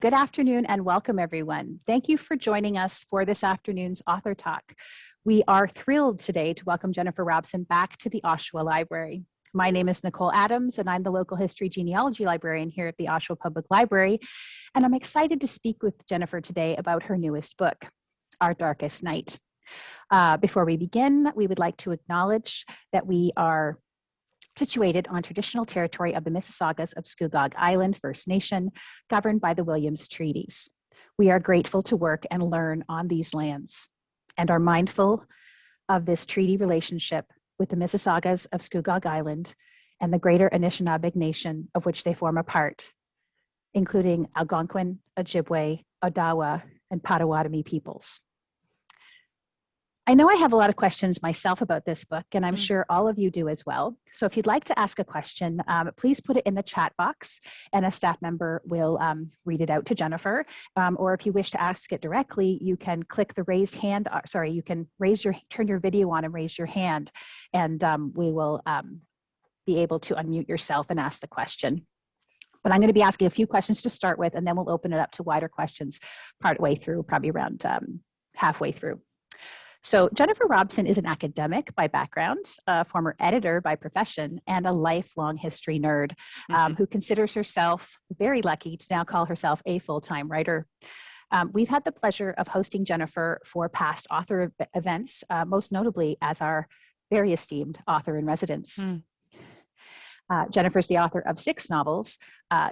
Good afternoon and welcome, everyone. Thank you for joining us for this afternoon's Author Talk. We are thrilled today to welcome Jennifer Robson back to the Oshawa Library. My name is Nicole Adams, and I'm the local history genealogy librarian here at the Oshawa Public Library. And I'm excited to speak with Jennifer today about her newest book, Our Darkest Night. Before we begin, we would like to acknowledge that we are situated on traditional territory of the Mississaugas of Scugog Island First Nation, governed by the Williams Treaties. We are grateful to work and learn on these lands and are mindful of this treaty relationship with the Mississaugas of Scugog Island and the greater Anishinaabe Nation of which they form a part, including Algonquin, Ojibwe, Odawa, and Potawatomi peoples. I know I have a lot of questions myself about this book, and I'm sure all of you do as well. So if you'd like to ask a question, please put it in the chat box, and a staff member will read it out to Jennifer. Or if you wish to ask it directly, you can click the raise hand. You can turn your video on and raise your hand, and we will be able to unmute yourself and ask the question. But I'm going to be asking a few questions to start with, and then we'll open it up to wider questions partway through, probably around halfway through. So Jennifer Robson is an academic by background, a former editor by profession, and a lifelong history nerd who considers herself very lucky to now call herself a full-time writer. We've had the pleasure of hosting Jennifer for past author events, most notably as our very esteemed author-in-residence. Jennifer's the author of 6 novels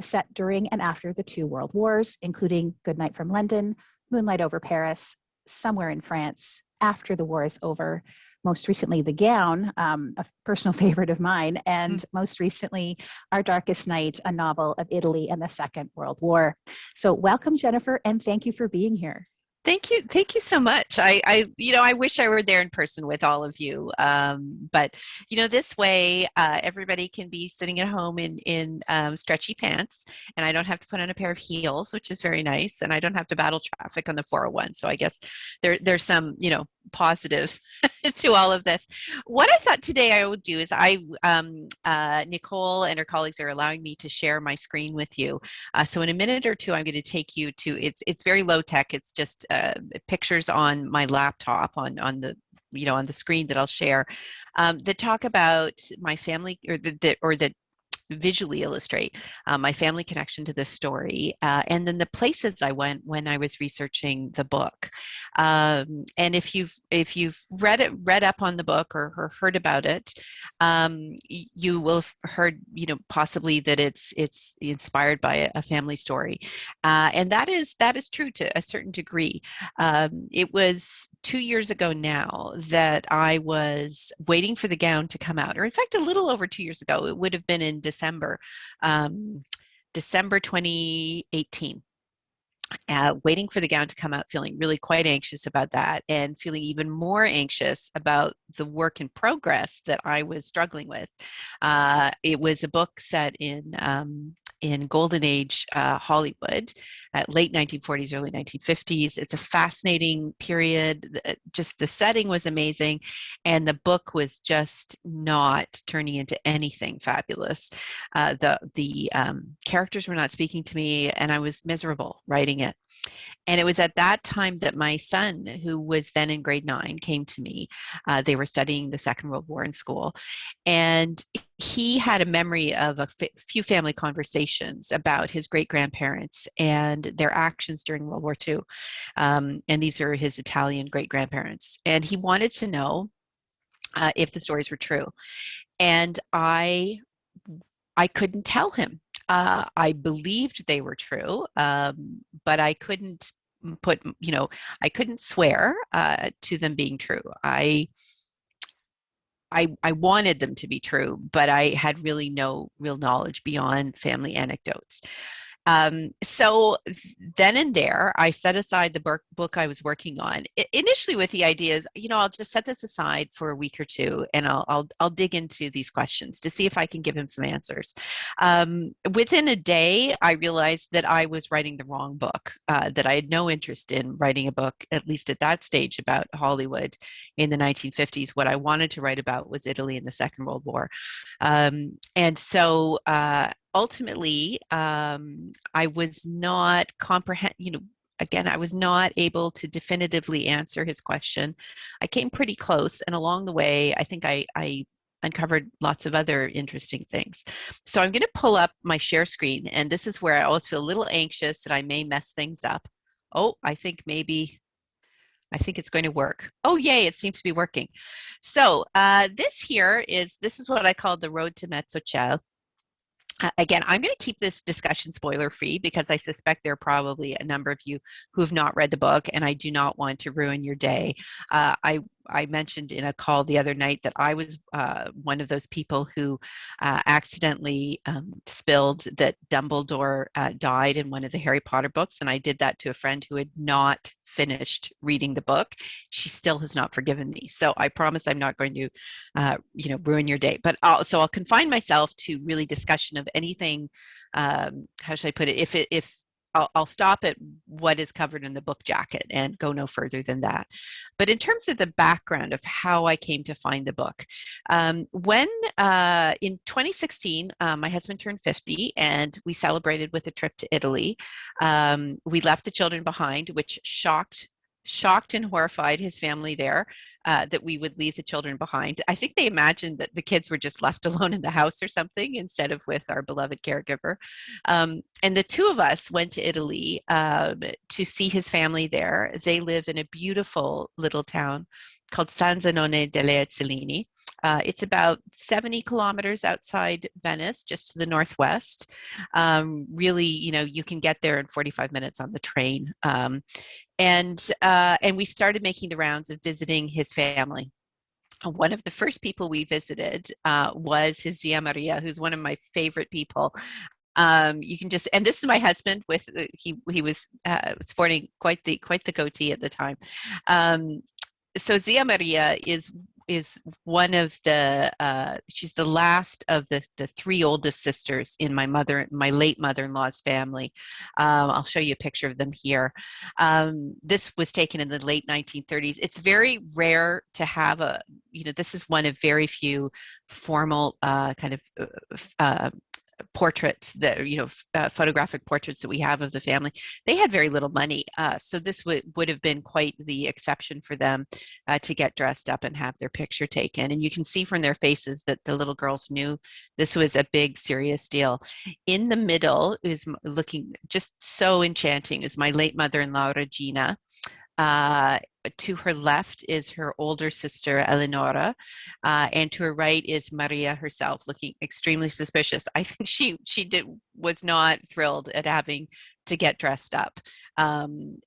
set during and after the 2 world wars, including Goodnight from London, Moonlight over Paris, Somewhere in France, After the War is Over, most recently The Gown, a personal favorite of mine, and most recently Our Darkest Night, a novel of Italy and the Second World War. So welcome, Jennifer, and thank you for being here. Thank you so much. I wish I were there in person with all of you. But this way, everybody can be sitting at home in stretchy pants, and I don't have to put on a pair of heels, which is very nice, and I don't have to battle traffic on the 401. So I guess there's some positives to all of this. What I thought today I would do is Nicole and her colleagues are allowing me to share my screen with you. So in a minute or two, I'm going to take you to it's very low tech. It's just pictures on my laptop on the on the screen that I'll share that talk about my family or that visually illustrate my family connection to this story, and then the places I went when I was researching the book. And if you've read up on the book or heard about it, you will have heard possibly that it's inspired by a family story, and that is true to a certain degree. It was 2 years ago now that I was waiting for The Gown to come out, or in fact, a little over 2 years ago. It would have been in December 2018. Waiting for The Gown to come out, feeling really quite anxious about that, and feeling even more anxious about the work in progress that I was struggling with. It was a book set in Golden Age Hollywood, late 1940s, early 1950s. It's a fascinating period. Just the setting was amazing, and the book was just not turning into anything fabulous. The characters were not speaking to me, and I was miserable writing it. And it was at that time that my son, who was then in grade 9, came to me. They were studying the Second World War in school, and he had a memory of a few family conversations about his great-grandparents and their actions during World War II. And these are his Italian great-grandparents. And he wanted to know if the stories were true. And I couldn't tell him. I believed they were true, but I couldn't I couldn't swear to them being true. I wanted them to be true, but I had really no real knowledge beyond family anecdotes. So then and there, I set aside the book I was working on, initially with the idea is, I'll just set this aside for a week or two, and I'll dig into these questions to see if I can give him some answers. Within a day, I realized that I was writing the wrong book, that I had no interest in writing a book, at least at that stage, about Hollywood in the 1950s. What I wanted to write about was Italy in the Second World War. And so ultimately, I was not again, I was not able to definitively answer his question. I came pretty close, and along the way, I think I uncovered lots of other interesting things. So I'm going to pull up my share screen, and this is where I always feel a little anxious that I may mess things up. Oh, I think it's going to work. Oh, yay, it seems to be working. So this is what I call the road to Metsochel. Again, I'm going to keep this discussion spoiler free because I suspect there are probably a number of you who have not read the book, and I do not want to ruin your day. I mentioned in a call the other night that I was one of those people who accidentally spilled that Dumbledore died in one of the Harry Potter books, and I did that to a friend who had not finished reading the book. She still has not forgiven me. So I promise I'm not going to, ruin your day. But I'll confine myself to really discussion of anything. How should I put it? If I'll stop at what is covered in the book jacket and go no further than that. But in terms of the background of how I came to find the book, when in 2016, my husband turned 50 and we celebrated with a trip to Italy. We left the children behind, which shocked and horrified his family there, that we would leave the children behind. I think they imagined that the kids were just left alone in the house or something instead of with our beloved caregiver. And the two of us went to Italy to see his family there. They live in a beautiful little town called San Zenone delle Ezzelini. It's about 70 kilometers outside Venice, just to the northwest. Really, you can get there in 45 minutes on the train. And we started making the rounds of visiting his family. One of the first people we visited was his Zia Maria, who's one of my favorite people. You can just, and this is my husband with he was sporting quite the goatee at the time. So Zia Maria is one of the she's the last of the three oldest sisters in my late mother-in-law's family. I'll show you a picture of them here. This was taken in the late 1930s. It's very rare to have this is one of very few formal portraits that photographic portraits that we have of the family. They had very little money, so this would have been quite the exception for them to get dressed up and have their picture taken. And you can see from their faces that the little girls knew this was a big, serious deal. In the middle is looking just so enchanting is my late mother-in-law Regina. To her left is her older sister Eleonora, and to her right is Maria herself, looking extremely suspicious. I think she was not thrilled at having to get dressed up and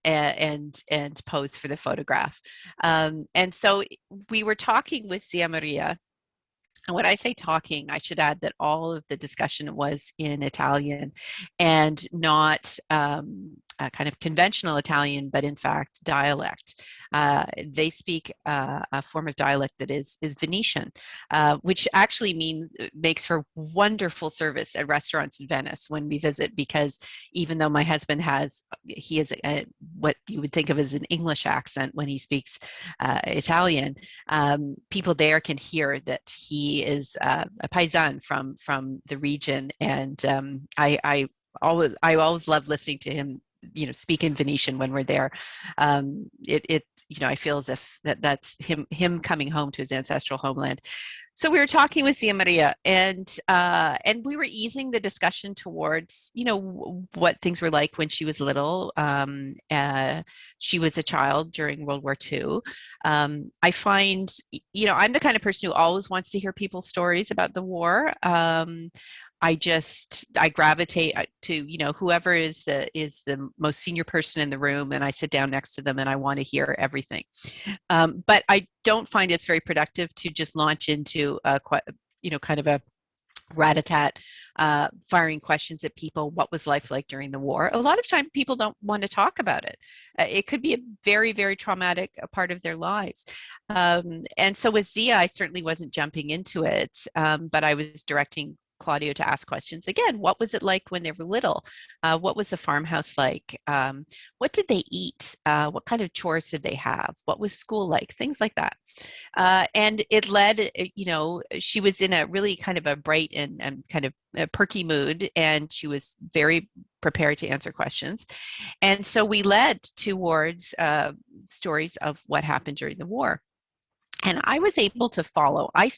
pose for the photograph. And so we were talking with Zia Maria. And when I say talking, I should add that all of the discussion was in Italian and not kind of conventional Italian, but in fact dialect. They speak a form of dialect that is Venetian, which actually makes for wonderful service at restaurants in Venice when we visit, because even though my husband has what you would think of as an English accent when he speaks Italian, people there can hear that he is a paisan from the region, and I always love listening to him speak in Venetian when we're there. I feel as if that's him coming home to his ancestral homeland. So we were talking with Zia Maria, and we were easing the discussion towards what things were like when she was little. She was a child during World War II. I find I'm the kind of person who always wants to hear people's stories about the war. I gravitate to whoever is the most senior person in the room, and I sit down next to them and I want to hear everything. But I don't find it's very productive to just launch into kind of a rat-a-tat, firing questions at people. What was life like during the war? A lot of time people don't want to talk about it. It could be a very, very traumatic part of their lives. And so with Zia, I certainly wasn't jumping into it, but I was directing Claudio to ask questions. Again, what was it like when they were little? What was the farmhouse like? What did they eat? What kind of chores did they have? What was school like? Things like that. And it led, she was in a really kind of a bright and kind of a perky mood, and she was very prepared to answer questions. And so we led towards stories of what happened during the war. And I was able to follow. I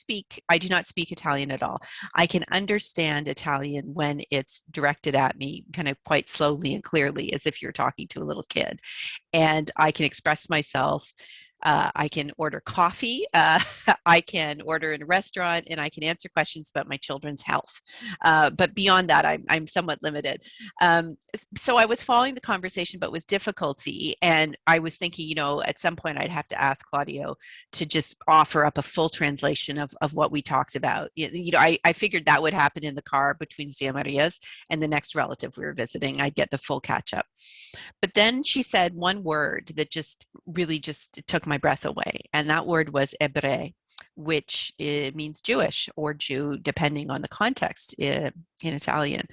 do not speak Italian at all. I can understand Italian when it's directed at me kind of quite slowly and clearly, as if you're talking to a little kid. And I can express myself. I can order coffee. I can order in a restaurant, and I can answer questions about my children's health. But beyond that, I'm somewhat limited. So I was following the conversation, but with difficulty. And I was thinking, at some point I'd have to ask Claudio to just offer up a full translation of what we talked about. I figured that would happen in the car between Zia Maria's and the next relative we were visiting. I'd get the full catch up. But then she said one word that just really just took my breath away. And that word was ebre, which means Jewish or Jew, depending on the context in Italian.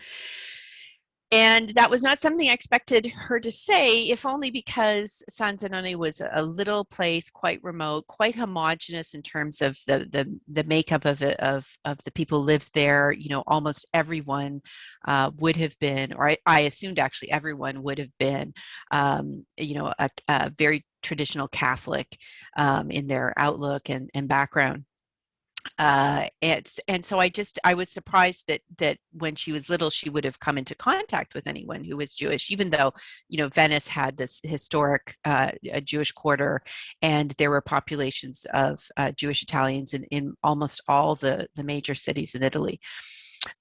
And that was not something I expected her to say, if only because San Zenone was a little place, quite remote, quite homogenous in terms of the makeup of the people lived there. Almost everyone would have been, or I assumed actually everyone would have been, a very traditional Catholic in their outlook and background. And so I was surprised that when she was little, she would have come into contact with anyone who was Jewish, even though, Venice had this historic Jewish quarter, and there were populations of Jewish Italians in almost all the major cities in Italy.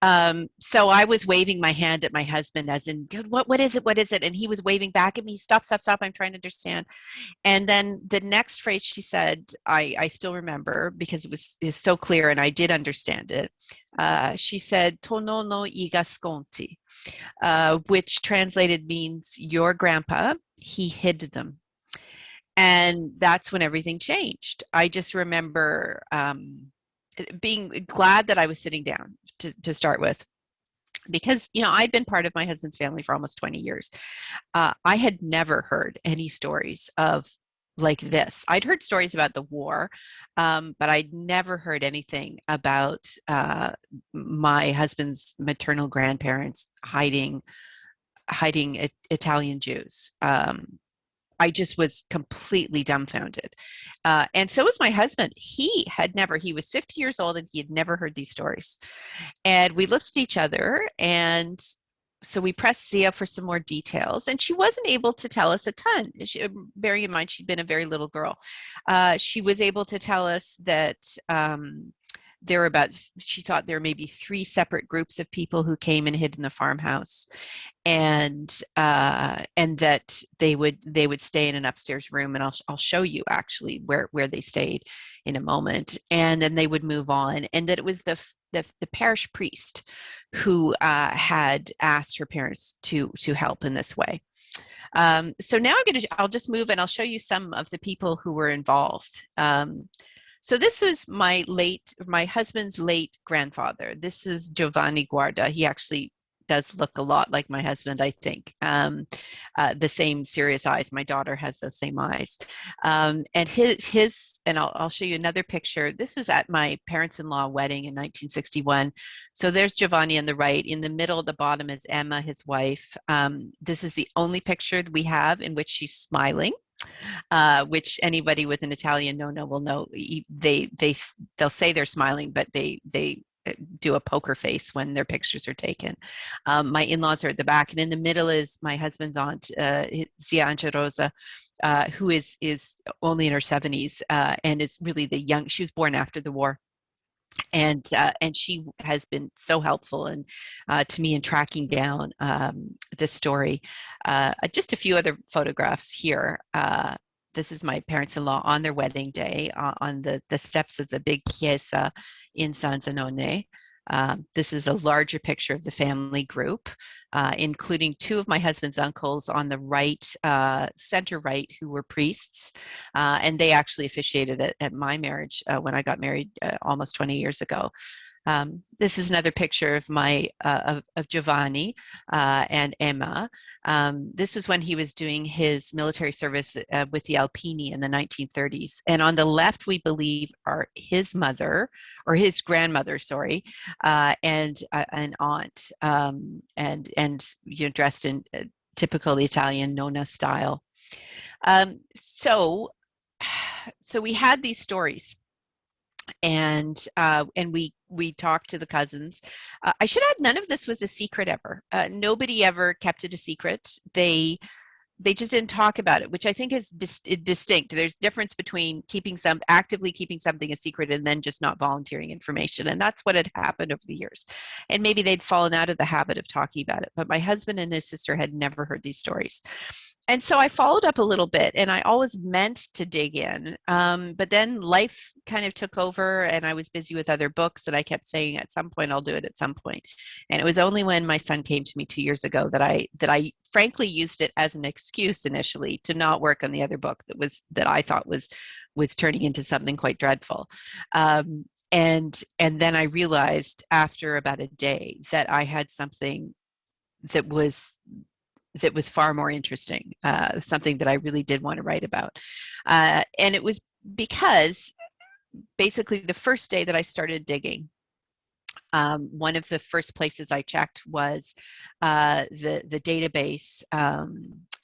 So I was waving my hand at my husband as in, what is it? What is it? And he was waving back at me, stop, stop, stop. I'm trying to understand. And then the next phrase she said, I still remember because is so clear and I did understand it. She said, "Tono no i gasconti," which translated means your grandpa, he hid them. And that's when everything changed. I just remember being glad that I was sitting down to start with, because I'd been part of my husband's family for almost 20 years. I had never heard any stories of like this. I'd heard stories about the war, but I'd never heard anything about my husband's maternal grandparents hiding Italian Jews. I just was completely dumbfounded. And so was my husband. He was 50 years old and he had never heard these stories. And we looked at each other, and so we pressed Zia for some more details, and she wasn't able to tell us a ton. Bearing in mind, she'd been a very little girl. She was able to tell us that she thought there may be 3 separate groups of people who came and hid in the farmhouse, and that they would stay in an upstairs room, and I'll show you actually where they stayed in a moment, and then they would move on, and that it was the parish priest who had asked her parents to help in this way. So now I'll just move and I'll show you some of the people who were involved. So this was my husband's late grandfather. This is Giovanni Guarda. He actually does look a lot like my husband, I think. The same serious eyes. My daughter has those same eyes. And and I'll show you another picture. This was at my parents-in-law wedding in 1961. So there's Giovanni on the right. In the middle, at the bottom is Emma, his wife. This is the only picture we have in which she's smiling. Which anybody with an Italian no will know. They'll say they're smiling, but they do a poker face when their pictures are taken. My in-laws are at the back, and in the middle is my husband's aunt, Zia Angerosa, who is only in her 70s and is really she was born after the war. And she has been so helpful to me in tracking down this story. Just a few other photographs here. This is my parents-in-law on their wedding day on the steps of the big chiesa in San Zenone. This is a larger picture of the family group, including 2 of my husband's uncles on the right, center right, who were priests. And they actually officiated at my marriage when I got married almost 20 years ago. This is another picture of of Giovanni and Emma. This was when he was doing his military service with the Alpini in the 1930s. And on the left, we believe, are his mother, or his grandmother, sorry, and an aunt, and dressed in typical Italian nonna style. Um, so, so we had these stories, and we talked to the cousins. I should add, none of this was a secret ever. Nobody ever kept it a secret. They just didn't talk about it, which I think is distinct. There's difference between actively keeping something a secret and then just not volunteering information. And that's what had happened over the years. And maybe they'd fallen out of the habit of talking about it. But my husband and his sister had never heard these stories. And so I followed up a little bit, and I always meant to dig in. But then life kind of took over, and I was busy with other books, and I kept saying, at some point, I'll do it at some point. And it was only when my son came to me 2 years ago that I frankly used it as an excuse initially to not work on the other book that I thought was turning into something quite dreadful. And then I realized after about a day that I had something that was far more interesting, something that I really did want to write about. And it was because basically the first day that I started digging, one of the first places I checked was the database,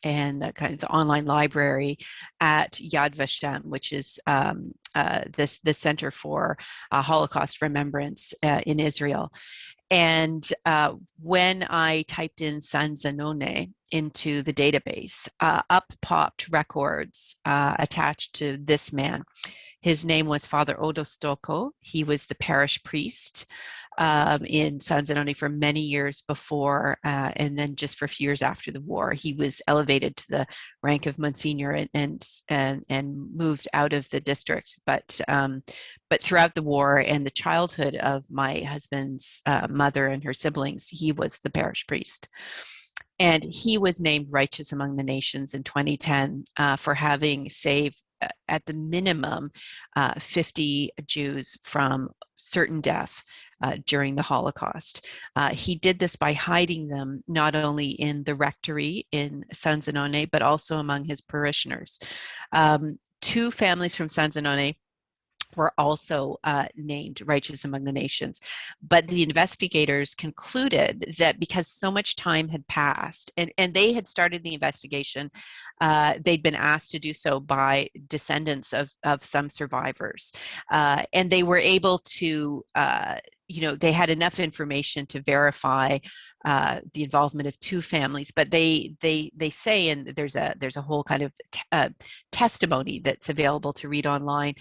and the online library at Yad Vashem, which is the Center for Holocaust Remembrance in Israel. And when I typed in San Zenone into the database, up popped records attached to this man. His name was Father Odo Stoko. He was the parish priest in San Zenone for many years before, and then just for a few years after the war. He was elevated to the rank of Monsignor and moved out of the district. But throughout the war and the childhood of my husband's mother and her siblings, he was the parish priest. And he was named Righteous Among the Nations in 2010 for having saved, at the minimum, 50 Jews from certain death during the Holocaust. He did this by hiding them not only in the rectory in San Zenone, but also among his parishioners. Two families from San Zenone were also named Righteous Among the Nations. But the investigators concluded that because so much time had passed, and they had started the investigation, they'd been asked to do so by descendants of some survivors. And they were able to, they had enough information to verify the involvement of two families, but they say, and there's a whole kind of testimony that's available to read online.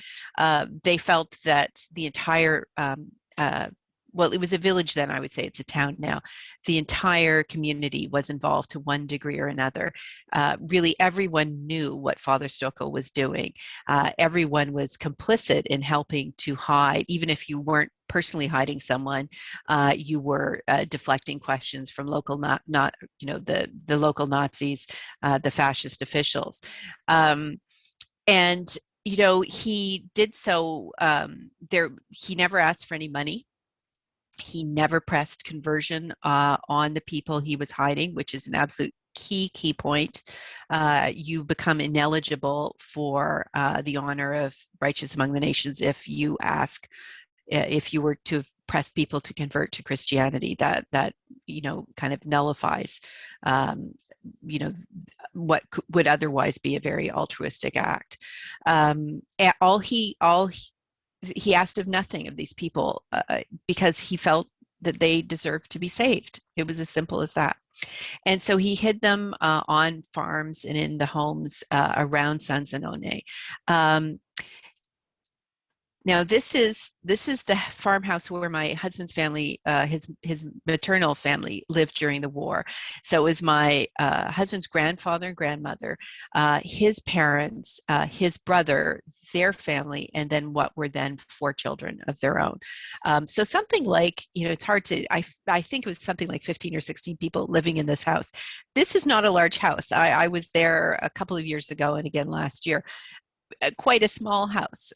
They felt that the entire well, it was a village then, I would say it's a town now. The entire community was involved to one degree or another. Really, everyone knew what Father Stoko was doing. Everyone was complicit in helping to hide, even if you weren't personally hiding someone, you were deflecting questions from local, the local Nazis, the fascist officials. And he did so. He never asked for any money. He never pressed conversion on the people he was hiding, which is an absolute key point. You become ineligible for the honor of Righteous Among the Nations if you were to press people to convert to Christianity. That kind of nullifies what would otherwise be a very altruistic act. He asked of nothing of these people because he felt that they deserved to be saved. It was as simple as that. And so he hid them on farms and in the homes around San Zenone. Now, this is the farmhouse where my husband's family, his maternal family, lived during the war. So it was my husband's grandfather and grandmother, his parents, his brother, their family, and then what were then 4 children of their own. So something like, it's hard to, I think it was something like 15 or 16 people living in this house. This is not a large house. I was there a couple of years ago and again last year. Quite a small house.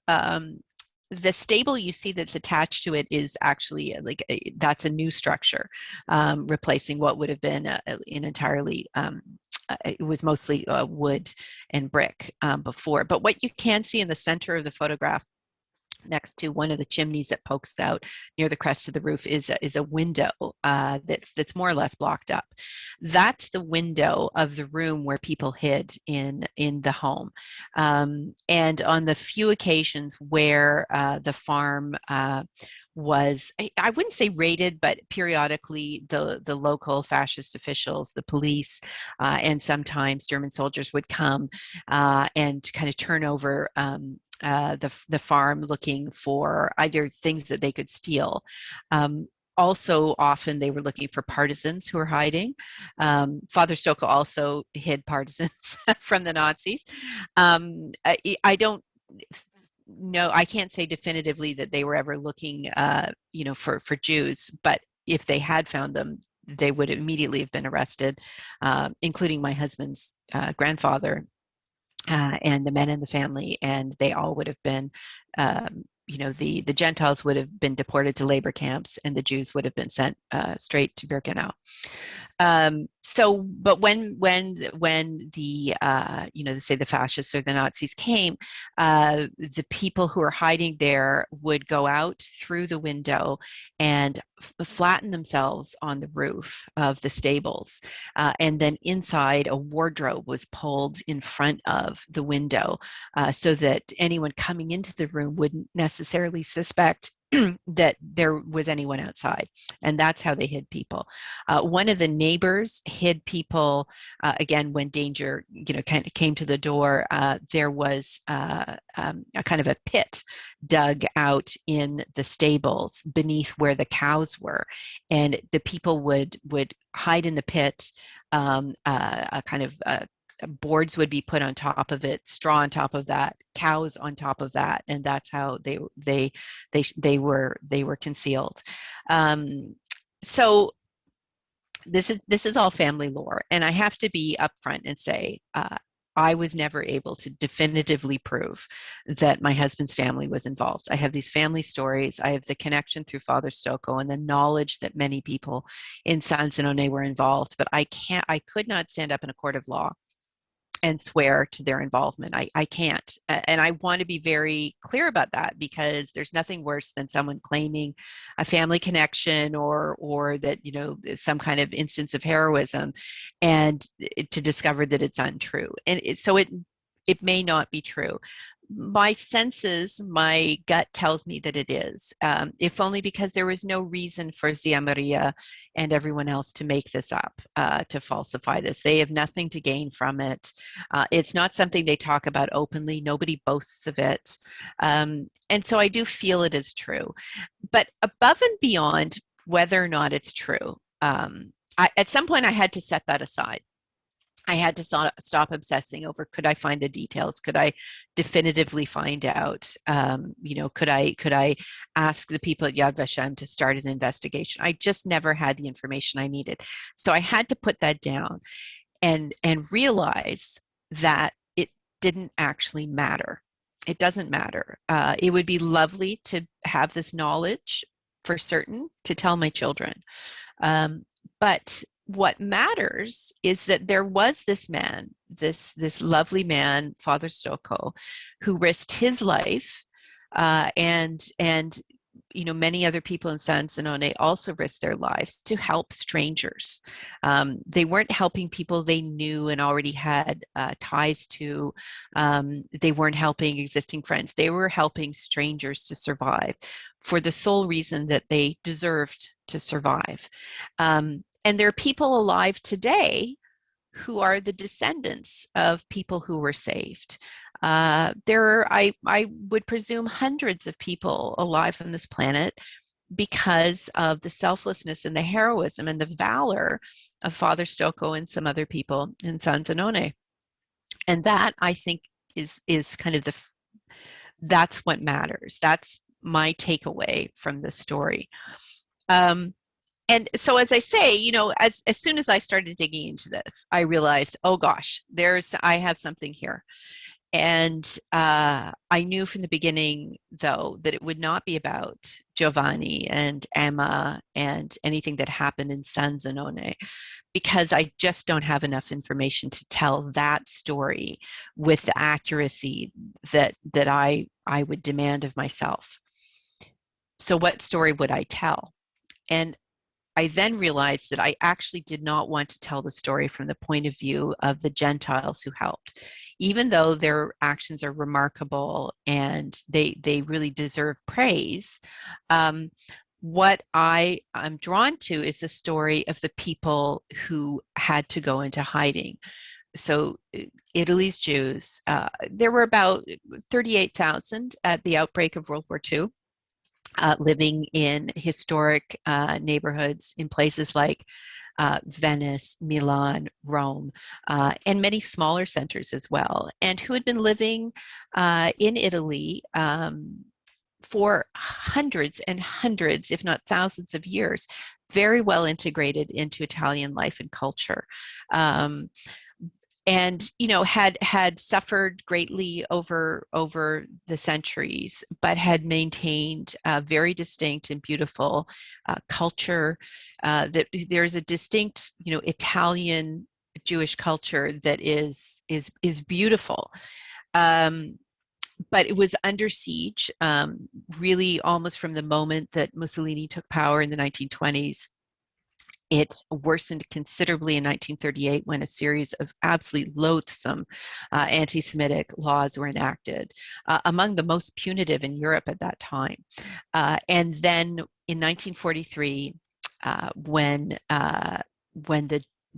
the stable you see that's attached to it is actually that's a new structure, replacing what would have been an entirely it was mostly wood and brick before. But what you can see in the center of the photograph, next to one of the chimneys that pokes out near the crest of the roof, is a window that's more or less blocked up. That's the window of the room where people hid in the home. And on the few occasions where the farm was, I wouldn't say raided, but periodically the local fascist officials, the police, and sometimes German soldiers would come and kind of turn over the farm, looking for either things that they could steal. Also, often they were looking for partisans who were hiding. Father Stoko also hid partisans from the Nazis. I don't know, I can't say definitively that they were ever looking, for Jews, but if they had found them, they would immediately have been arrested, including my husband's grandfather, and the men in the family, and they all would have been, the Gentiles would have been deported to labor camps, and the Jews would have been sent straight to Birkenau. But when the say the fascists or the Nazis came, the people who were hiding there would go out through the window and flatten themselves on the roof of the stables, and then inside a wardrobe was pulled in front of the window, so that anyone coming into the room wouldn't necessarily suspect that there was anyone outside. And that's how they hid people. One of the neighbors hid people, again, when danger, kind of came to the door. There was a kind of a pit dug out in the stables beneath where the cows were. And the people would hide in the pit, a kind of boards would be put on top of it, straw on top of that, cows on top of that, and that's how they were concealed. So this is all family lore, and I have to be upfront and say, I was never able to definitively prove that my husband's family was involved. I have these family stories. I have the connection through Father Stoko and the knowledge that many people in San Zenone were involved, but I could not stand up in a court of law and swear to their involvement. I can't. And I want to be very clear about that, because there's nothing worse than someone claiming a family connection or that, some kind of instance of heroism, and to discover that it's untrue. And so it may not be true. My senses, my gut tells me that it is, if only because there was no reason for Zia Maria and everyone else to make this up, to falsify this. They have nothing to gain from it. It's not something they talk about openly. Nobody boasts of it. And so I do feel it is true. But above and beyond whether or not it's true, at some point I had to set that aside. I had to stop obsessing over, could I find the details? Could I definitively find out? Could I ask the people at Yad Vashem to start an investigation? I just never had the information I needed. So I had to put that down and realize that it didn't actually matter. It doesn't matter. It would be lovely to have this knowledge for certain to tell my children. But what matters is that there was this man, this lovely man, Father Stoko, who risked his life, and many other people in San Zenone also risked their lives to help strangers. They weren't helping people they knew and already had ties to. They weren't helping existing friends. They were helping strangers to survive for the sole reason that they deserved to survive. And there are people alive today who are the descendants of people who were saved. There are, I would presume, hundreds of people alive on this planet because of the selflessness and the heroism and the valor of Father Stoko and some other people in San Zenone. And that, I think, is kind of that's what matters. That's my takeaway from this story. And so, as I say, as soon as I started digging into this, I realized, oh gosh, I have something here. And I knew from the beginning, though, that it would not be about Giovanni and Emma and anything that happened in San Zenone, because I just don't have enough information to tell that story with the accuracy that I would demand of myself. So what story would I tell? And I then realized that I actually did not want to tell the story from the point of view of the Gentiles who helped. Even though their actions are remarkable and they really deserve praise, um, what I am drawn to is the story of the people who had to go into hiding. So Italy's Jews, there were about 38,000 at the outbreak of World War II. Living in historic neighborhoods in places like Venice, Milan, Rome, and many smaller centers as well, and who had been living in Italy for hundreds and hundreds, if not thousands of years, very well integrated into Italian life and culture. And had suffered greatly over the centuries, but had maintained a very distinct and beautiful culture. That there's a distinct Italian Jewish culture that is beautiful. But it was under siege, really almost from the moment that Mussolini took power in the 1920s. It worsened considerably in 1938 when a series of absolutely loathsome anti-Semitic laws were enacted, among the most punitive in Europe at that time. And then in 1943, when the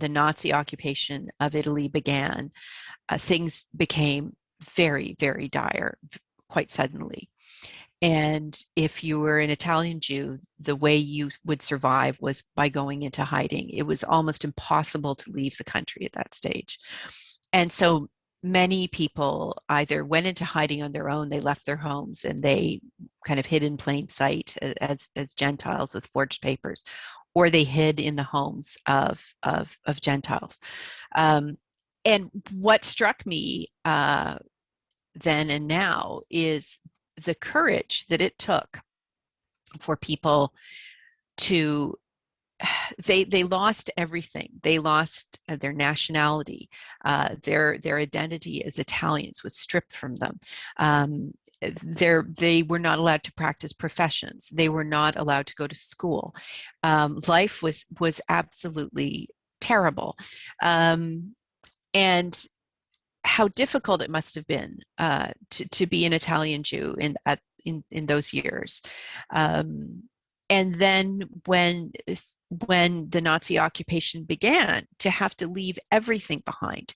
Nazi occupation of Italy began, things became very, very dire quite suddenly. And if you were an Italian Jew, the way you would survive was by going into hiding. It was almost impossible to leave the country at that stage. And so many people either went into hiding on their own, they left their homes, and they kind of hid in plain sight as Gentiles with forged papers, or they hid in the homes of Gentiles. And what struck me then and now is the courage that it took for people to they lost everything. They lost their nationality. Their identity as Italians was stripped from them. They were not allowed to practice professions. They were not allowed to go to school. Life was absolutely terrible. And how difficult it must have been to be an Italian Jew in those years. And then when the Nazi occupation began, to have to leave everything behind,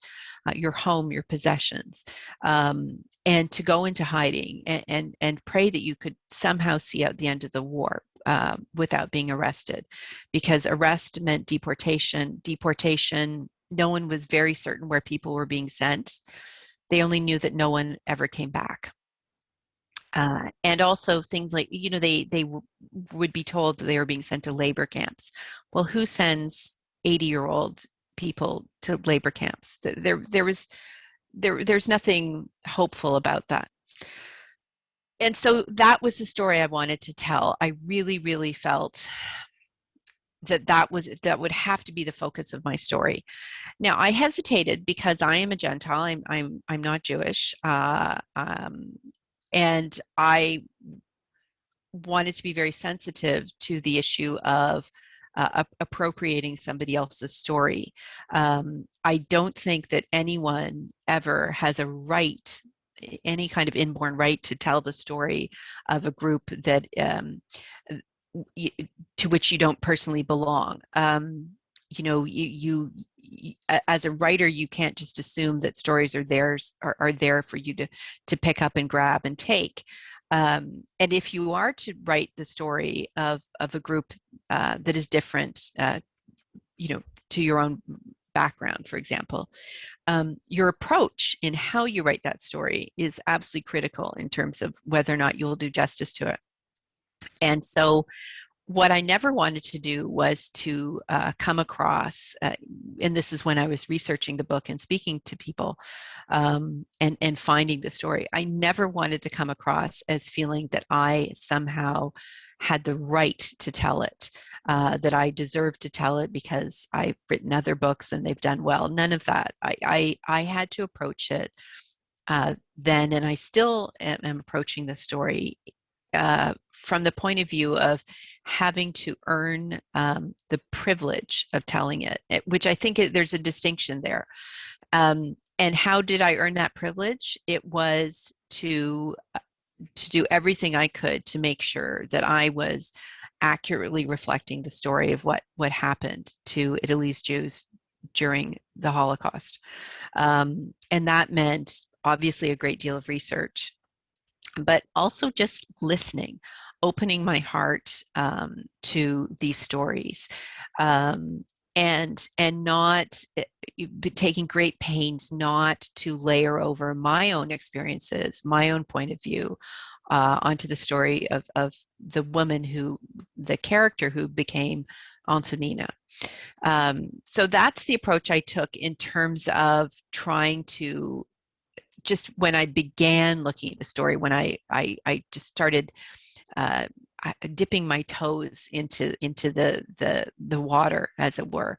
your home, your possessions, and to go into hiding and pray that you could somehow see out the end of the war without being arrested, because arrest meant deportation. Deportation, no one was very certain where people were being sent. They only knew that no one ever came back. And also things like, they would be told that they were being sent to labor camps. Well, who sends 80-year-old people to labor camps? There's nothing hopeful about that. And so that was the story I wanted to tell. I really, really felt that would have to be the focus of my story. Now, I hesitated because I am a Gentile. I'm not Jewish, and I wanted to be very sensitive to the issue of appropriating somebody else's story. I don't think that anyone ever has a right, any kind of inborn right, to tell the story of a group that to which you don't personally belong. You as a writer, you can't just assume that stories are there for you to pick up and grab and take. And if you are to write the story of a group that is different, to your own background, for example, your approach in how you write that story is absolutely critical in terms of whether or not you'll do justice to it. And so what I never wanted to do was to come across, and this is when I was researching the book and speaking to people, and finding the story. I never wanted to come across as feeling that I somehow had the right to tell it, that I deserved to tell it because I've written other books and they've done well. None of that. I had to approach it then, and I still am approaching the story from the point of view of having to earn the privilege of telling it, which I think there's a distinction there. And how did I earn that privilege? It was to do everything I could to make sure that I was accurately reflecting the story of what happened to Italy's Jews during the Holocaust. And that meant obviously a great deal of research, but also just listening, opening my heart to these stories, and not taking great pains not to layer over my own experiences, my own point of view, onto the story of the woman the character who became Antonina. So that's the approach I took in terms of trying to, just when I began looking at the story, when I just started dipping my toes into the water, as it were.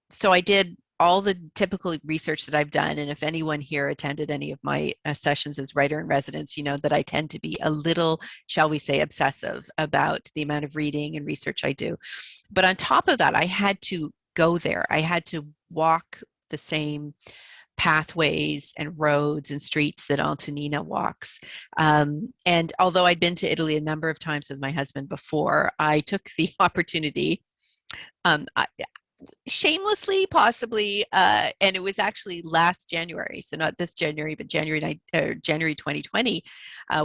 So I did all the typical research that I've done, and if anyone here attended any of my sessions as writer-in-residence, you know that I tend to be a little, shall we say, obsessive about the amount of reading and research I do. But on top of that, I had to go there. I had to walk the same pathways and roads and streets that Antonina walks. And although I'd been to Italy a number of times with my husband before, I took the opportunity, shamelessly, possibly, and it was actually last January, so not this January, but January 2020,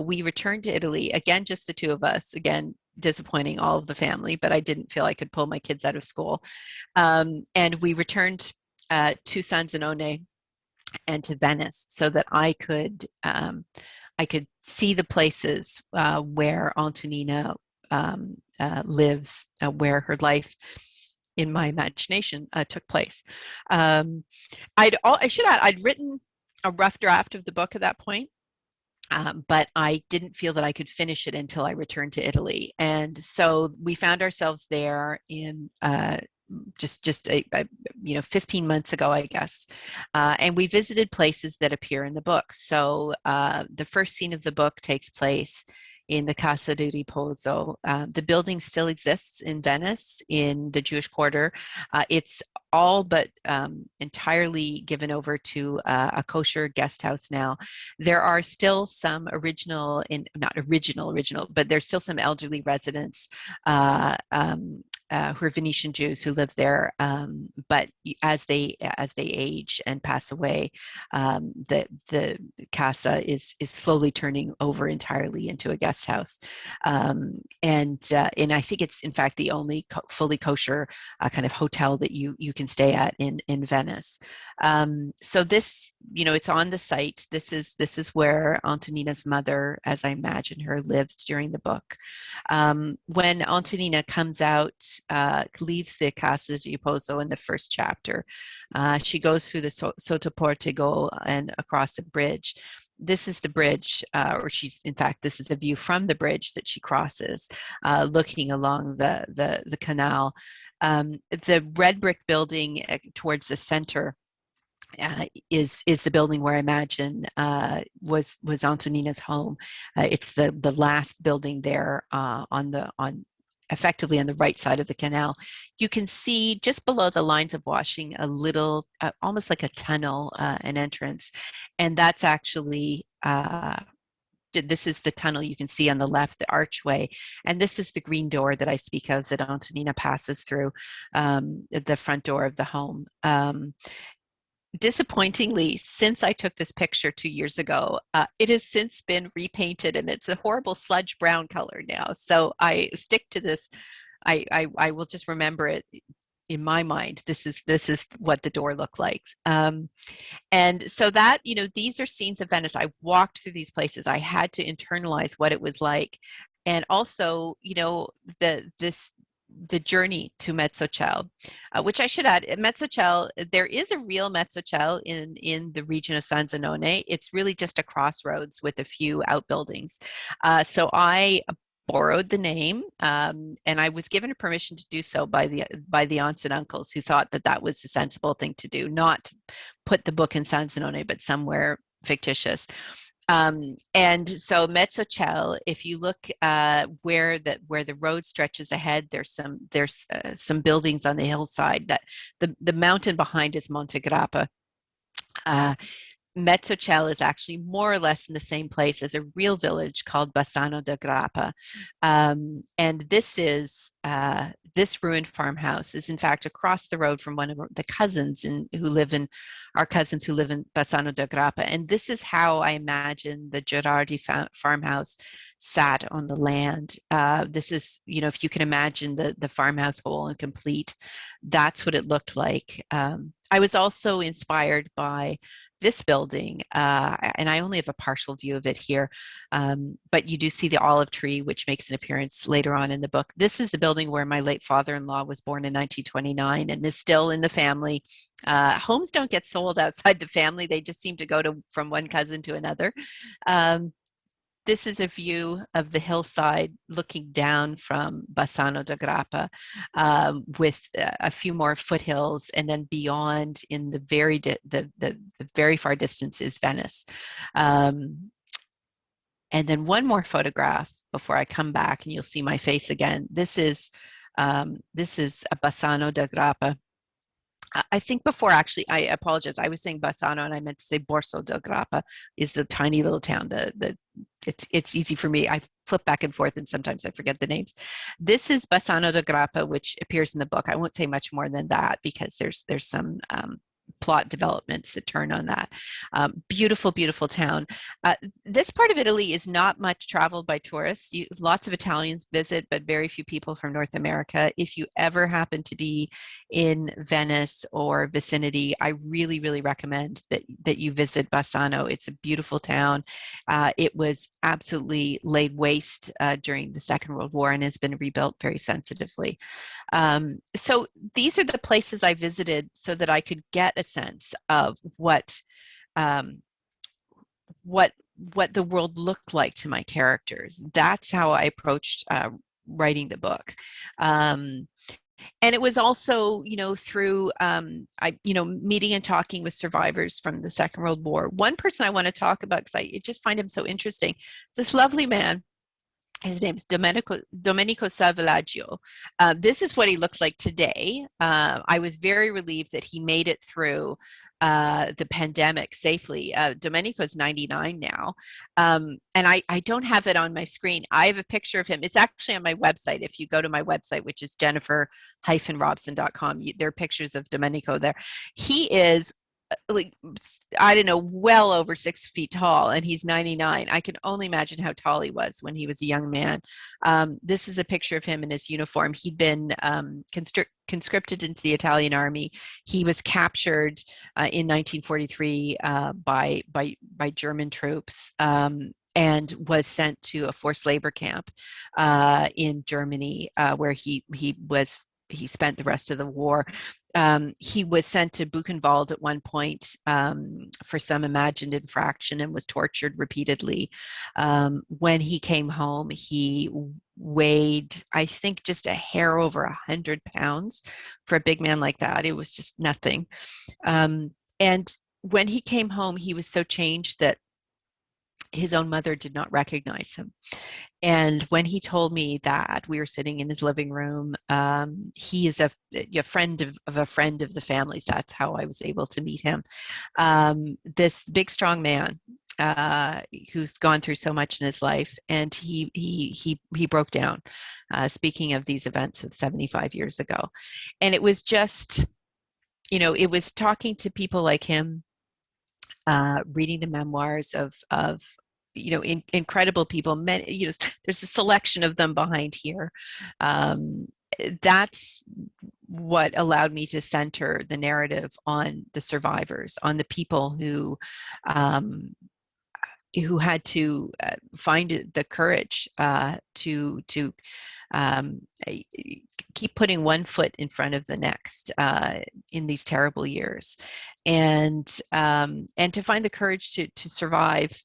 we returned to Italy, again, just the two of us, again, disappointing all of the family, but I didn't feel I could pull my kids out of school. And we returned to Sanzanone and to Venice so that I could see the places where Antonina lives, where her life in my imagination took place. I should add, I'd written a rough draft of the book at that point, but I didn't feel that I could finish it until I returned to Italy. And so we found ourselves there in just 15 months ago, I guess. And we visited places that appear in the book. So the first scene of the book takes place in the Casa di Riposo. The building still exists in Venice, in the Jewish quarter. It's all but entirely given over to a kosher guest house now. There are still some not original, but there's still some elderly residents who are Venetian Jews who live there, but as they age and pass away, the casa is slowly turning over entirely into a guest house, and I think it's in fact the only fully kosher kind of hotel that you can stay at in Venice. So this, it's on the site. This is where Antonina's mother, as I imagine her, lived during the book. When Antonina comes out, leaves the Casa di Riposo in the first chapter, she goes through the Sottoportico and across a bridge. This is the bridge, this is a view from the bridge that she crosses, looking along the canal. The red brick building towards the center is the building where I imagine was Antonina's home. It's the last building there effectively on the right side of the canal. You can see just below the lines of washing a little, almost like a tunnel, an entrance, and that's actually. This is the tunnel you can see on the left, the archway, and this is the green door that I speak of that Antonina passes through, the front door of the home. Disappointingly, since I took this picture 2 years ago, it has since been repainted and it's a horrible sludge brown color now. So I stick to this. I will just remember it in my mind. This is what the door looked like. And so that, these are scenes of Venice. I walked through these places. I had to internalize what it was like and also, the journey to Metsochel, which I should add, Metsochel, there is a real Metsochel in the region of San Zenone. It's really just a crossroads with a few outbuildings. So I borrowed the name, and I was given permission to do so by the aunts and uncles who thought that that was a sensible thing to do, not to put the book in San Zenone, but somewhere fictitious. And so Metsochel, if you look where the road stretches ahead, there's some buildings on the hillside that the mountain behind is Monte Grappa. Metsochel is actually more or less in the same place as a real village called Bassano da Grappa. And this ruined farmhouse is in fact across the road from one of the cousins our cousins who live in Bassano da Grappa. And this is how I imagine the Gerardi farmhouse sat on the land. This is, if you can imagine the farmhouse whole and complete, that's what it looked like. I was also inspired by this building, and I only have a partial view of it here, but you do see the olive tree, which makes an appearance later on in the book. This is the building where my late father-in-law was born in 1929 and is still in the family. Homes don't get sold outside the family. They just seem to go from one cousin to another. This is a view of the hillside looking down from Bassano da Grappa, with a few more foothills, and then beyond in the very far distance is Venice. And then one more photograph before I come back, and you'll see my face again. This is a Bassano da Grappa. I think before, actually, I apologize. I was saying Bassano and I meant to say Borso del Grappa is the tiny little town. It's easy for me. I flip back and forth and sometimes I forget the names. This is Bassano da Grappa, which appears in the book. I won't say much more than that because there's some plot developments that turn on that. Beautiful, beautiful town. This part of Italy is not much traveled by tourists. Lots of Italians visit, but very few people from North America. If you ever happen to be in Venice or vicinity, I really, really recommend that you visit Bassano. It's a beautiful town. It was absolutely laid waste during the Second World War and has been rebuilt very sensitively. So these are the places I visited so that I could get a sense of what the world looked like to my characters. That's how I approached writing the book. And it was also, through meeting and talking with survivors from the Second World War. One person I want to talk about because I just find him so interesting. This lovely man. His name is Domenico Salvalaggio. This is what he looks like today. I was very relieved that he made it through the pandemic safely. Domenico's 99 now. And I don't have it on my screen. I have a picture of him. It's actually on my website. If you go to my website, which is jennifer-robson.com, there are pictures of Domenico there. He is I don't know, well over 6 feet tall, and he's 99. I can only imagine how tall he was when he was a young man. This is a picture of him in his uniform. He'd been conscripted into the Italian army. He was captured in 1943 by German troops. And was sent to a forced labor camp in Germany, where he spent the rest of the war. He was sent to Buchenwald at one point for some imagined infraction and was tortured repeatedly. When he came home, he weighed, I think, just a hair over 100 pounds. For a big man like that, it was just nothing. And when he came home, he was so changed that his own mother did not recognize him. And when he told me that, we were sitting in his living room. He is a friend of a friend of the family's. That's how I was able to meet him. This big, strong man who's gone through so much in his life, and he broke down. Speaking of these events of 75 years ago, and it was just, it was talking to people like him. Reading the memoirs of incredible people. There's a selection of them behind here. That's what allowed me to center the narrative on the survivors, on the people who who had to find the courage to um, keep putting one foot in front of the next in these terrible years, and to find the courage to survive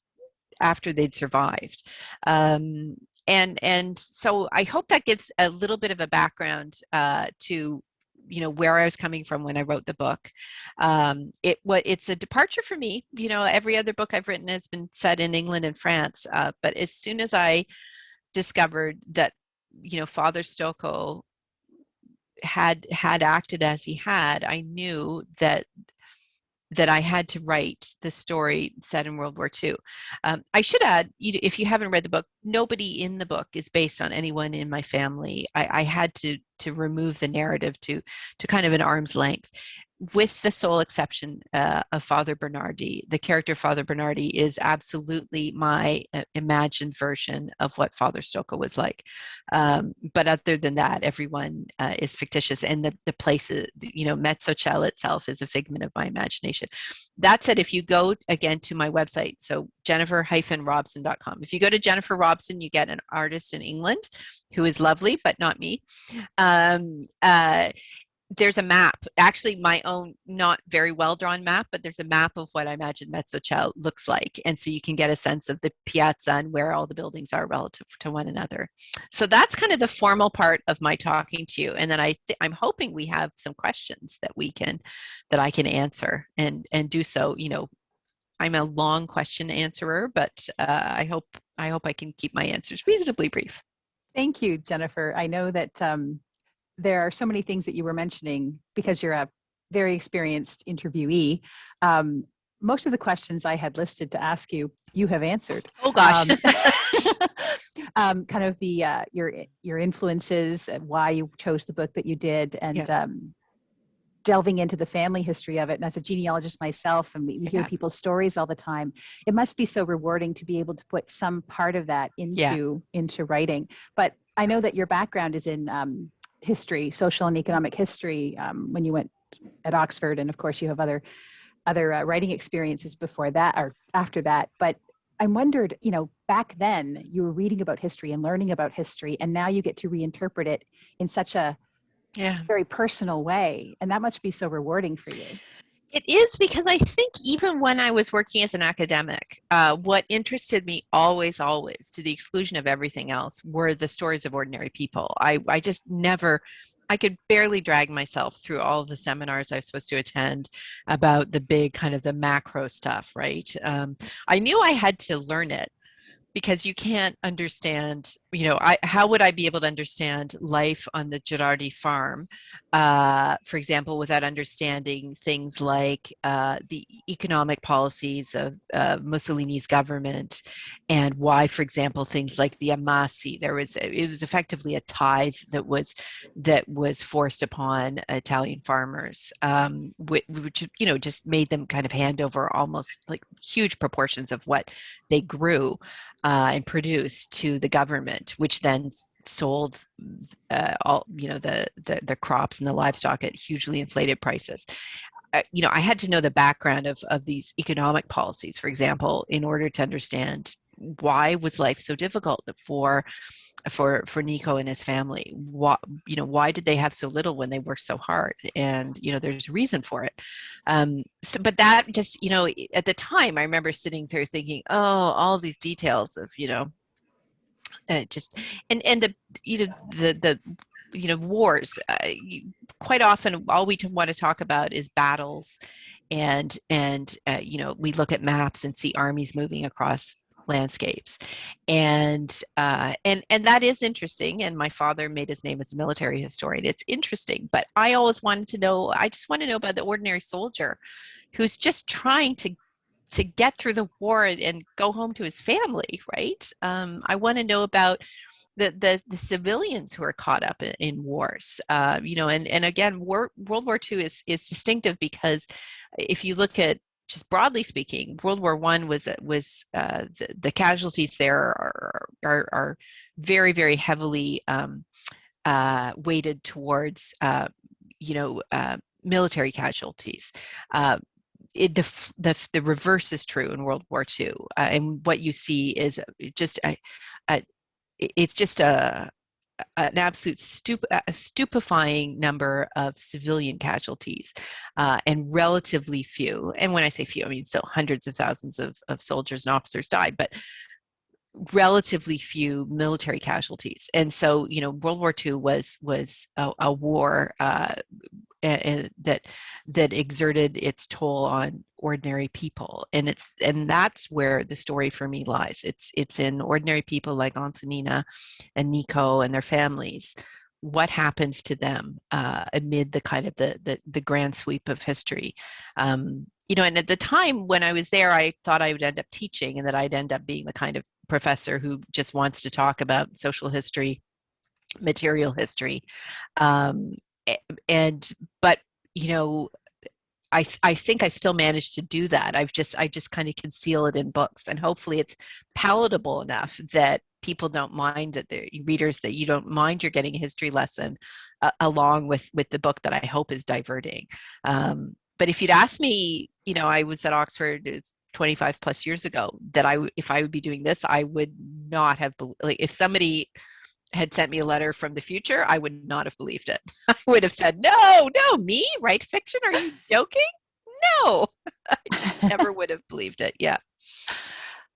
after they'd survived. And so I hope that gives a little bit of a background to where I was coming from when I wrote the book. It's a departure for me. Every other book I've written has been set in England and France, but as soon as I discovered that Father Stoko had acted as he had, I knew that I had to write the story set in World War II. I should add, if you haven't read the book, nobody in the book is based on anyone in my family. I had to remove the narrative to kind of an arm's length, with the sole exception of Father Bernardi. The character Father Bernardi is absolutely my imagined version of what Father Stoko was like. But other than that, everyone is fictitious, and the places, Metsochel itself is a figment of my imagination. That said, if you go again to my website, so jennifer-robson.com, if you go to Jennifer Robson, you get an artist in England who is lovely, but not me. There's a map, actually my own, not very well drawn map, but there's a map of what I imagine Metsochel looks like. And so you can get a sense of the piazza and where all the buildings are relative to one another. So that's kind of the formal part of my talking to you. And then I'm hoping we have some questions that I can answer and do so. I'm a long question answerer, but I hope I can keep my answers reasonably brief. Thank you, Jennifer. I know that there are so many things that you were mentioning because you're a very experienced interviewee. Most of the questions I had listed to ask you, you have answered. Oh gosh. Kind of your influences, why you chose the book that you did, and delving into the family history of it. And as a genealogist myself, and we hear people's stories all the time, it must be so rewarding to be able to put some part of that into writing. But I know that your background is in history, social and economic history, when you went at Oxford, and of course you have other writing experiences before that or after that. But I wondered, back then you were reading about history and learning about history, and now you get to reinterpret it in such a very personal way, and that must be so rewarding for you. It is, because I think even when I was working as an academic, what interested me always, to the exclusion of everything else, were the stories of ordinary people. I just never, I could barely drag myself through all of the seminars I was supposed to attend about the big kind of the macro stuff, right? I knew I had to learn it, because you can't understand, how would I be able to understand life on the Girardi farm, for example, without understanding things like the economic policies of Mussolini's government, and why, for example, things like the Amassi, it was effectively a tithe that was forced upon Italian farmers, which just made them kind of hand over almost like huge proportions of what they grew and produced to the government, which then sold all the crops and the livestock at hugely inflated prices. I had to know the background of these economic policies, for example, in order to understand why was life so difficult for Nico and his family. Why did they have so little when they worked so hard? And there's a reason for it. But that just at the time, I remember sitting there thinking, oh, all these details of just and the wars. Quite often, all we want to talk about is battles, and we look at maps and see armies moving across landscapes, and that is interesting. And my father made his name as a military historian. It's interesting, but I always wanted to know. I just want to know about the ordinary soldier who's just trying to get through the war and go home to his family, right? I want to know about the civilians who are caught up in wars, and again, World War II is distinctive, because if you look at, just broadly speaking, World War I was the casualties there are very, very heavily weighted towards military casualties. the reverse is true in World War II, and what you see is just a it's just an absolute stupefying number of civilian casualties, and relatively few. And when I say few, I mean still hundreds of thousands of soldiers and officers died, but relatively few military casualties. And so, World War II was a war that exerted its toll on ordinary people, and that's where the story for me lies. It's in ordinary people like Antonina and Nico and their families. What happens to them amid the kind of the grand sweep of history? And at the time when I was there, I thought I would end up teaching, and that I'd end up being the kind of professor who just wants to talk about social history, material history, um, but I think I still managed to do that. I just kind of conceal it in books, and hopefully it's palatable enough that people don't mind, that the readers, that you don't mind you're getting a history lesson along with the book that I hope is diverting. But if you'd asked me, I was at Oxford 25 plus years ago, that if I would be doing this, I would not have, like, if somebody had sent me a letter from the future, I would not have believed it. I would have said, no, me write fiction? Are you joking? No, I just never would have believed it. Yeah.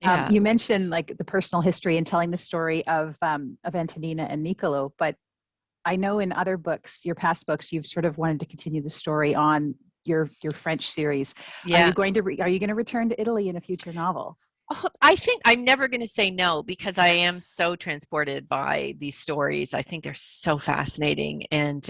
Yeah. You mentioned like the personal history and telling the story of Antonina and Nicolo, but I know in other books, your past books, you've sort of wanted to continue the story on your French series. Yeah. Are you going to return to Italy in a future novel? Oh, I think I'm never going to say no, because I am so transported by these stories. I think they're so fascinating. And,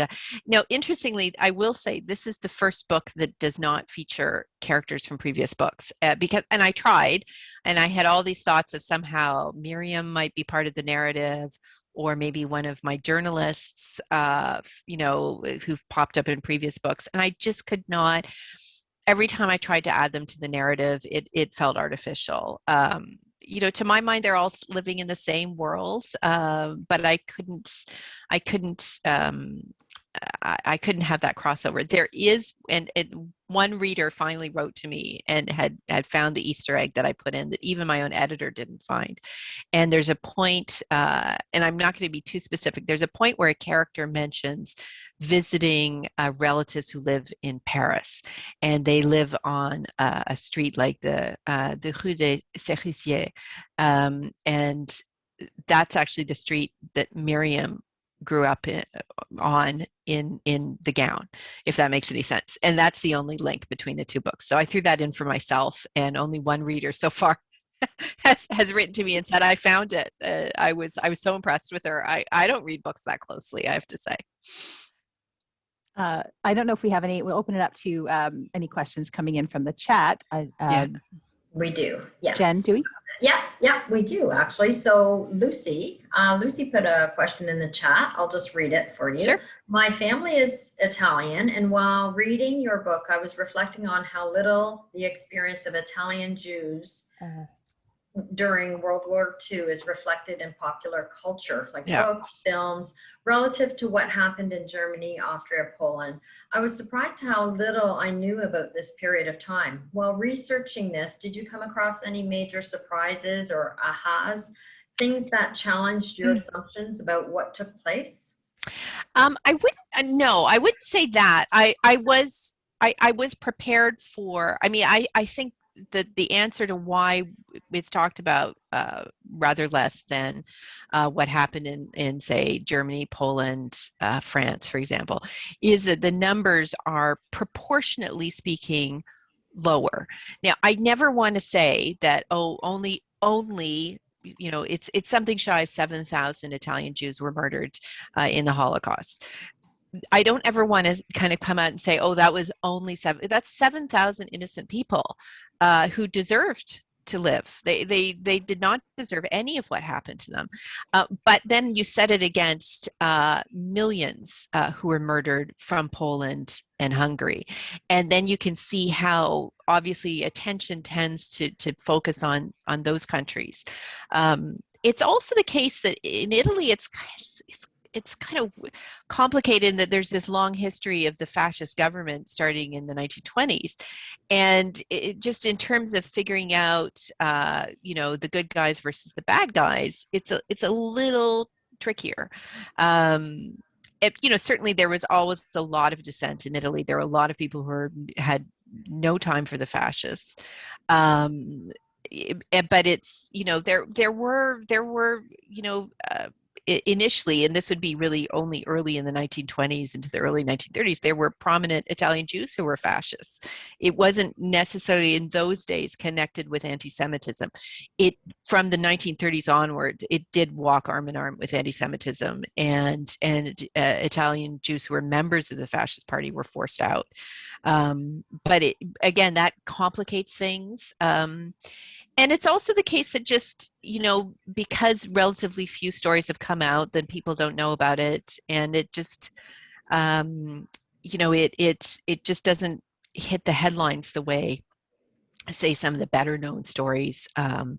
interestingly, I will say this is the first book that does not feature characters from previous books, and I tried, and I had all these thoughts of somehow Miriam might be part of the narrative, or maybe one of my journalists, who've popped up in previous books. And I just could not. Every time I tried to add them to the narrative, it felt artificial. To my mind, they're all living in the same world, but I couldn't have that crossover. There is, and one reader finally wrote to me and had found the Easter egg that I put in that even my own editor didn't find. And there's a point, and I'm not going to be too specific. There's a point where a character mentions visiting relatives who live in Paris, and they live on a street like the Rue des Cerisiers, and that's actually the street that Miriam grew up in the Gown, if that makes any sense. And that's the only link between the two books. So I threw that in for myself, and only one reader so far has written to me and said, I found it. I was so impressed with her. I don't read books that closely, I have to say. I don't know if we have any. We'll open it up to any questions coming in from the chat. Yeah. We do. Yes. Jen, do we? Yeah, we do actually. So Lucy put a question in the chat. I'll just read it for you. Sure. My family is Italian, and while reading your book, I was reflecting on how little the experience of Italian Jews during World War II is reflected in popular culture, like books, films, relative to what happened in Germany, Austria, Poland. I was surprised how little I knew about this period of time. While researching this, did you come across any major surprises or ahas, things that challenged your assumptions about what took place? I wouldn't say that. I was prepared for, I think that the answer to why it's talked about rather less than what happened in say Germany, Poland, France, for example, is that the numbers are proportionately speaking lower. Now, I never want to say that only it's something shy of 7,000 Italian Jews were murdered in the Holocaust. I don't ever want to kind of come out and say, that was only that's 7,000 innocent people who deserved to live. They did not deserve any of what happened to them. But then you set it against millions who were murdered from Poland and Hungary. And then you can see how obviously attention tends to focus on those countries. It's also the case that in Italy, it's kind of complicated in that there's this long history of the fascist government starting in the 1920s. And just in terms of figuring out, the good guys versus the bad guys, it's a little trickier. Certainly there was always a lot of dissent in Italy. There were a lot of people who had no time for the fascists. But it's, there were initially, and this would be really only early in the 1920s into the early 1930s, there were prominent Italian Jews who were fascists. It wasn't necessarily in those days connected with anti-Semitism. From the 1930s onward, it did walk arm in arm with anti-Semitism, and Italian Jews who were members of the fascist party were forced out. But again, that complicates things. And it's also the case that just, because relatively few stories have come out, then people don't know about it. And it just, it just doesn't hit the headlines the way, say, some of the better known stories from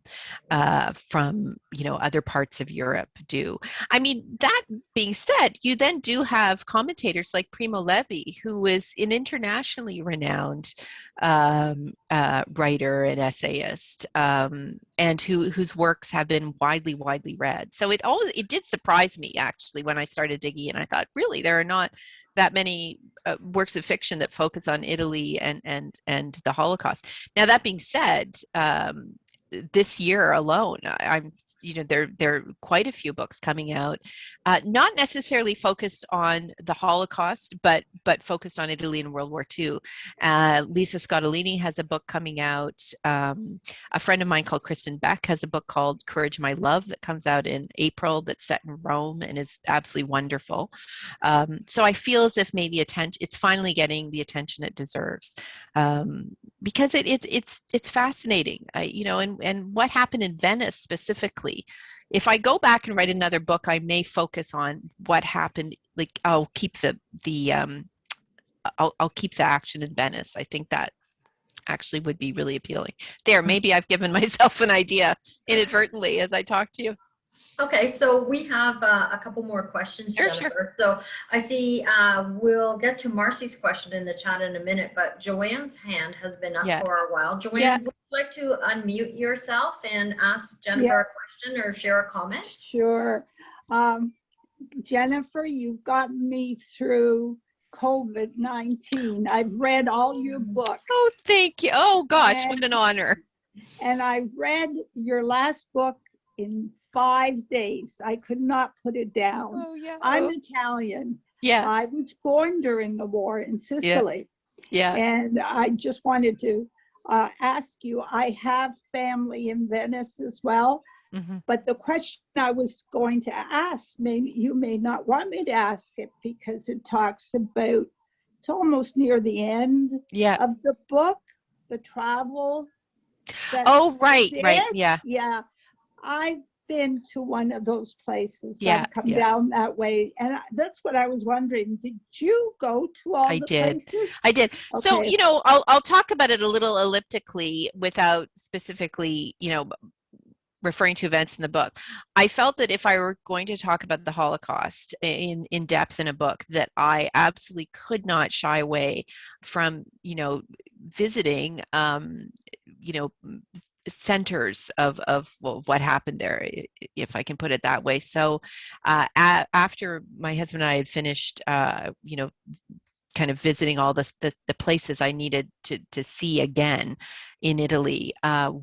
other parts of Europe do. I mean, that being said, you then do have commentators like Primo Levi, who is an internationally renowned writer and essayist, and whose works have been widely read. So it did surprise me, actually, when I started digging, and I thought, really, there are not that many works of fiction that focus on Italy and the Holocaust. Now, that being said, this year alone, there are quite a few books coming out, not necessarily focused on the Holocaust, but focused on Italy in World War II. Lisa Scottolini has a book coming out. A friend of mine called Kristen Beck has a book called Courage, My Love that comes out in April, that's set in Rome and is absolutely wonderful. So I feel as if maybe it's finally getting the attention it deserves, because it's fascinating, and what happened in Venice specifically. If I go back and write another book, I may focus on what happened. Like, I'll keep I'll keep the action in Venice. I think that actually would be really appealing. Maybe I've given myself an idea inadvertently as I talk to you. Okay, so we have a couple more questions, Jennifer. Sure. So I see we'll get to Marcy's question in the chat in a minute, but Joanne's hand has been up for a while. Joanne, would you like to unmute yourself and ask Jennifer a question or share a comment? Sure. Jennifer, you've gotten me through COVID-19. I've read all your books. Oh, thank you. Oh, gosh, what an honor. And I read your last book in 5 days. I could not put it down. Oh, yeah. I'm Italian. Yeah. I was born during the war in Sicily. Yeah. And I just wanted to ask you, I have family in Venice as well. Mm-hmm. But the question I was going to ask, you may not want me to ask it because it talks about, it's almost near the end of the book, the travel. Oh, right, yeah. Yeah. I've been to one of those places. I've come down that way. And that's what I was wondering. Did you go to all the places? I did. Okay. So, I'll talk about it a little elliptically without specifically, referring to events in the book. I felt that if I were going to talk about the Holocaust in depth in a book, that I absolutely could not shy away from, visiting, centers of what happened there, if I can put it that way. So after my husband and I had finished, kind of visiting all the places I needed to see again in Italy,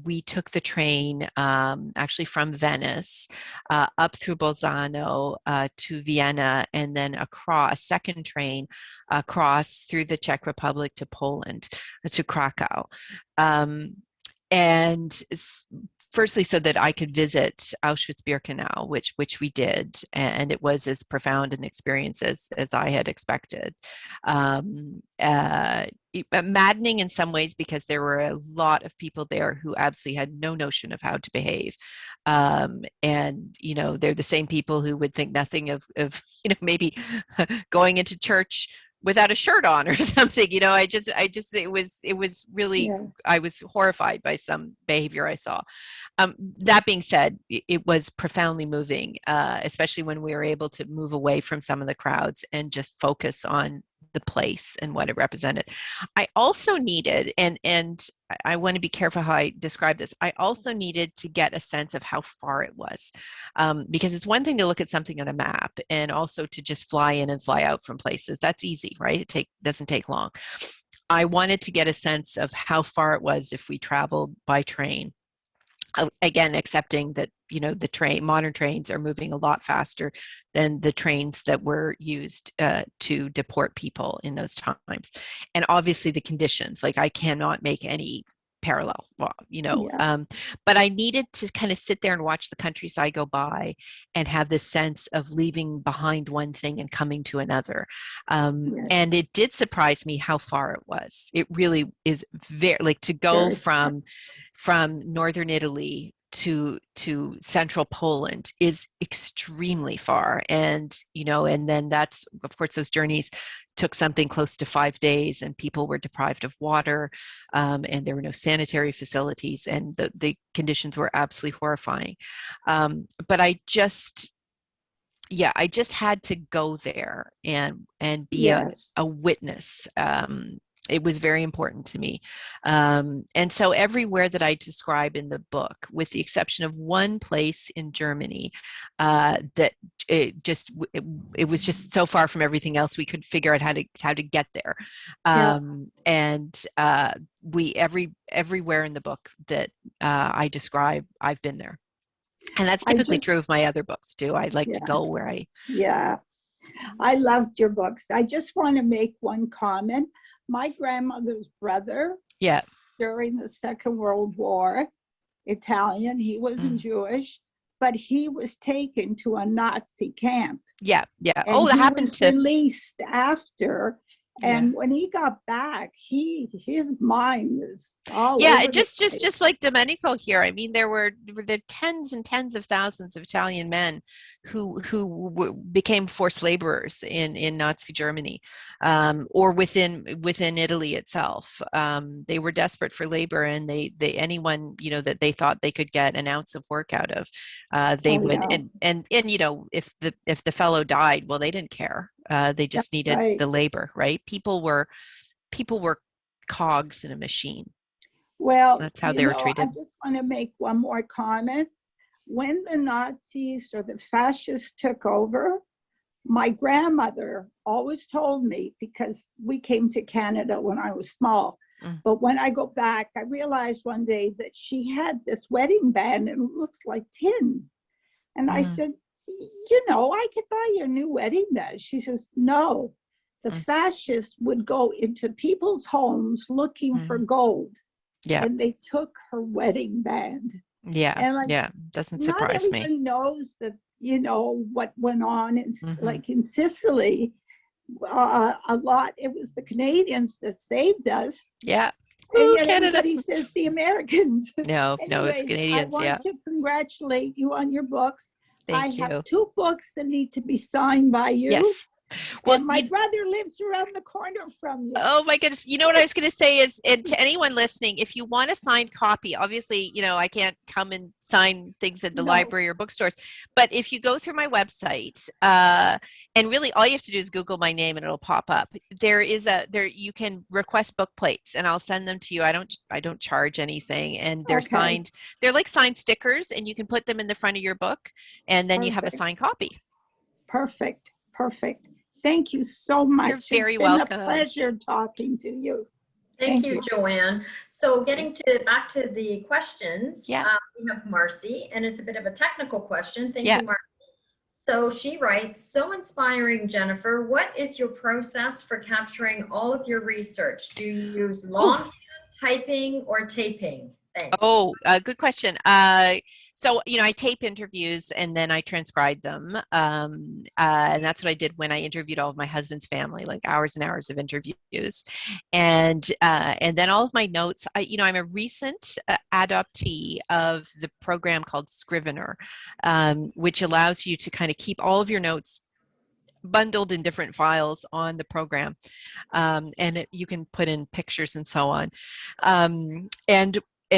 we took the train actually from Venice up through Bolzano to Vienna, and then a second train across through the Czech Republic to Poland, to Krakow. And firstly, so that I could visit Auschwitz-Birkenau, which we did, and it was as profound an experience as I had expected. Maddening in some ways, because there were a lot of people there who absolutely had no notion of how to behave. And, they're the same people who would think nothing of maybe going into church without a shirt on or something. It was really, Yeah. I was horrified by some behavior I saw. That being said, it was profoundly moving, especially when we were able to move away from some of the crowds and just focus on the place and what it represented. I also needed, and I want to be careful how I describe this, I also needed to get a sense of how far it was. Because it's one thing to look at something on a map and also to just fly in and fly out from places. That's easy, right? Doesn't take long. I wanted to get a sense of how far it was if we traveled by train. Again, accepting that, the modern trains are moving a lot faster than the trains that were used to deport people in those times. And obviously the conditions, like I cannot make any parallel, but I needed to kind of sit there and watch the countryside go by and have this sense of leaving behind one thing and coming to another. And it did surprise me how far it was. It really is very, like, to go from northern Italy to central Poland is extremely far. And, and then that's, of course, those journeys took something close to 5 days, and people were deprived of water, and there were no sanitary facilities, and the conditions were absolutely horrifying. But I just had to go there and be a witness. It was very important to me. And so everywhere that I describe in the book, with the exception of one place in Germany, that it was just so far from everything else, we could figure out how to get there. And everywhere in the book that I describe, I've been there. And that's typically true of my other books too. I like to go where I loved your books. I just want to make one comment. My grandmother's brother, during the Second World War, Italian, he wasn't Jewish, but he was taken to a Nazi camp. And that happened to released after. And when he got back, his mind was all over just like Domenico here. I mean, there were tens and tens of thousands of Italian men who became forced laborers in Nazi Germany, or within Italy itself. They were desperate for labor, and they anyone that they thought they could get an ounce of work out of, they would. And if the fellow died, well, they didn't care. They just needed the labor, right? People were cogs in a machine. Well, that's how they were treated. I just want to make one more comment. When the Nazis or the fascists took over, my grandmother always told me, because we came to Canada when I was small, but when I go back, I realized one day that she had this wedding band and it looks like tin. And I said, I could buy you a new wedding band. She says, no, the fascists would go into people's homes looking for gold. And they took her wedding band. Doesn't surprise me. Not everybody knows that, what went on in, like in Sicily, a lot. It was the Canadians that saved us. And yet everybody says the Americans. No, it's Canadians. I want to congratulate you on your books. Thank you. I have 2 books that need to be signed by you. Yes. Well, and my brother lives around the corner from you. Oh my goodness. You know what I was going to say is, and to anyone listening, if you want a signed copy, obviously, I can't come and sign things at the library or bookstores, but if you go through my website, and really all you have to do is Google my name and it'll pop up. You can request book plates and I'll send them to you. I don't charge anything, and they're signed. They're like signed stickers, and you can put them in the front of your book, and then you have a signed copy. Perfect. Thank you so much. You're very welcome. It's been a pleasure talking to you. Thank you, Joanne. So getting back to the questions, we have Marcy, and it's a bit of a technical question. Thank you, Marcy. So she writes, so inspiring, Jennifer. What is your process for capturing all of your research? Do you use longhand, typing, or taping? Thanks. Good question. So, I tape interviews and then I transcribe them. And that's what I did when I interviewed all of my husband's family, like hours and hours of interviews. And then all of my notes, I'm a recent adoptee of the program called Scrivener, which allows you to kind of keep all of your notes bundled in different files on the program, and you can put in pictures and so on.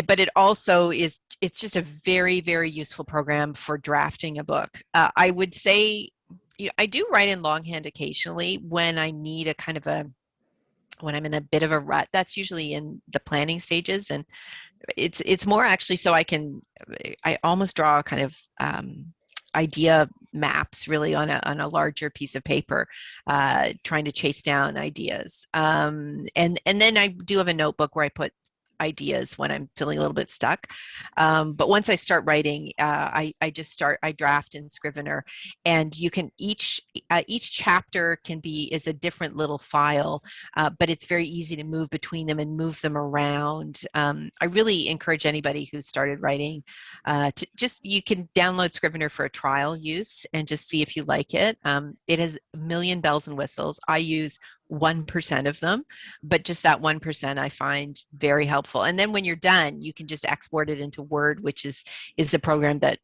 But it also is, it's just a very, very useful program for drafting a book. I would say, I do write in longhand occasionally when I need when I'm in a bit of a rut. That's usually in the planning stages, and it's more actually so I almost draw kind of idea maps really on a larger piece of paper, trying to chase down ideas. And then I do have a notebook where I put ideas when I'm feeling a little bit stuck. But once I start writing, I draft in Scrivener, and you can each chapter is a different little file, but it's very easy to move between them and move them around. I really encourage anybody who started writing you can download Scrivener for a trial use and just see if you like it. It has a million bells and whistles. I use 1% of them, but just that 1% I find very helpful. And then when you're done, you can just export it into Word, which is the program that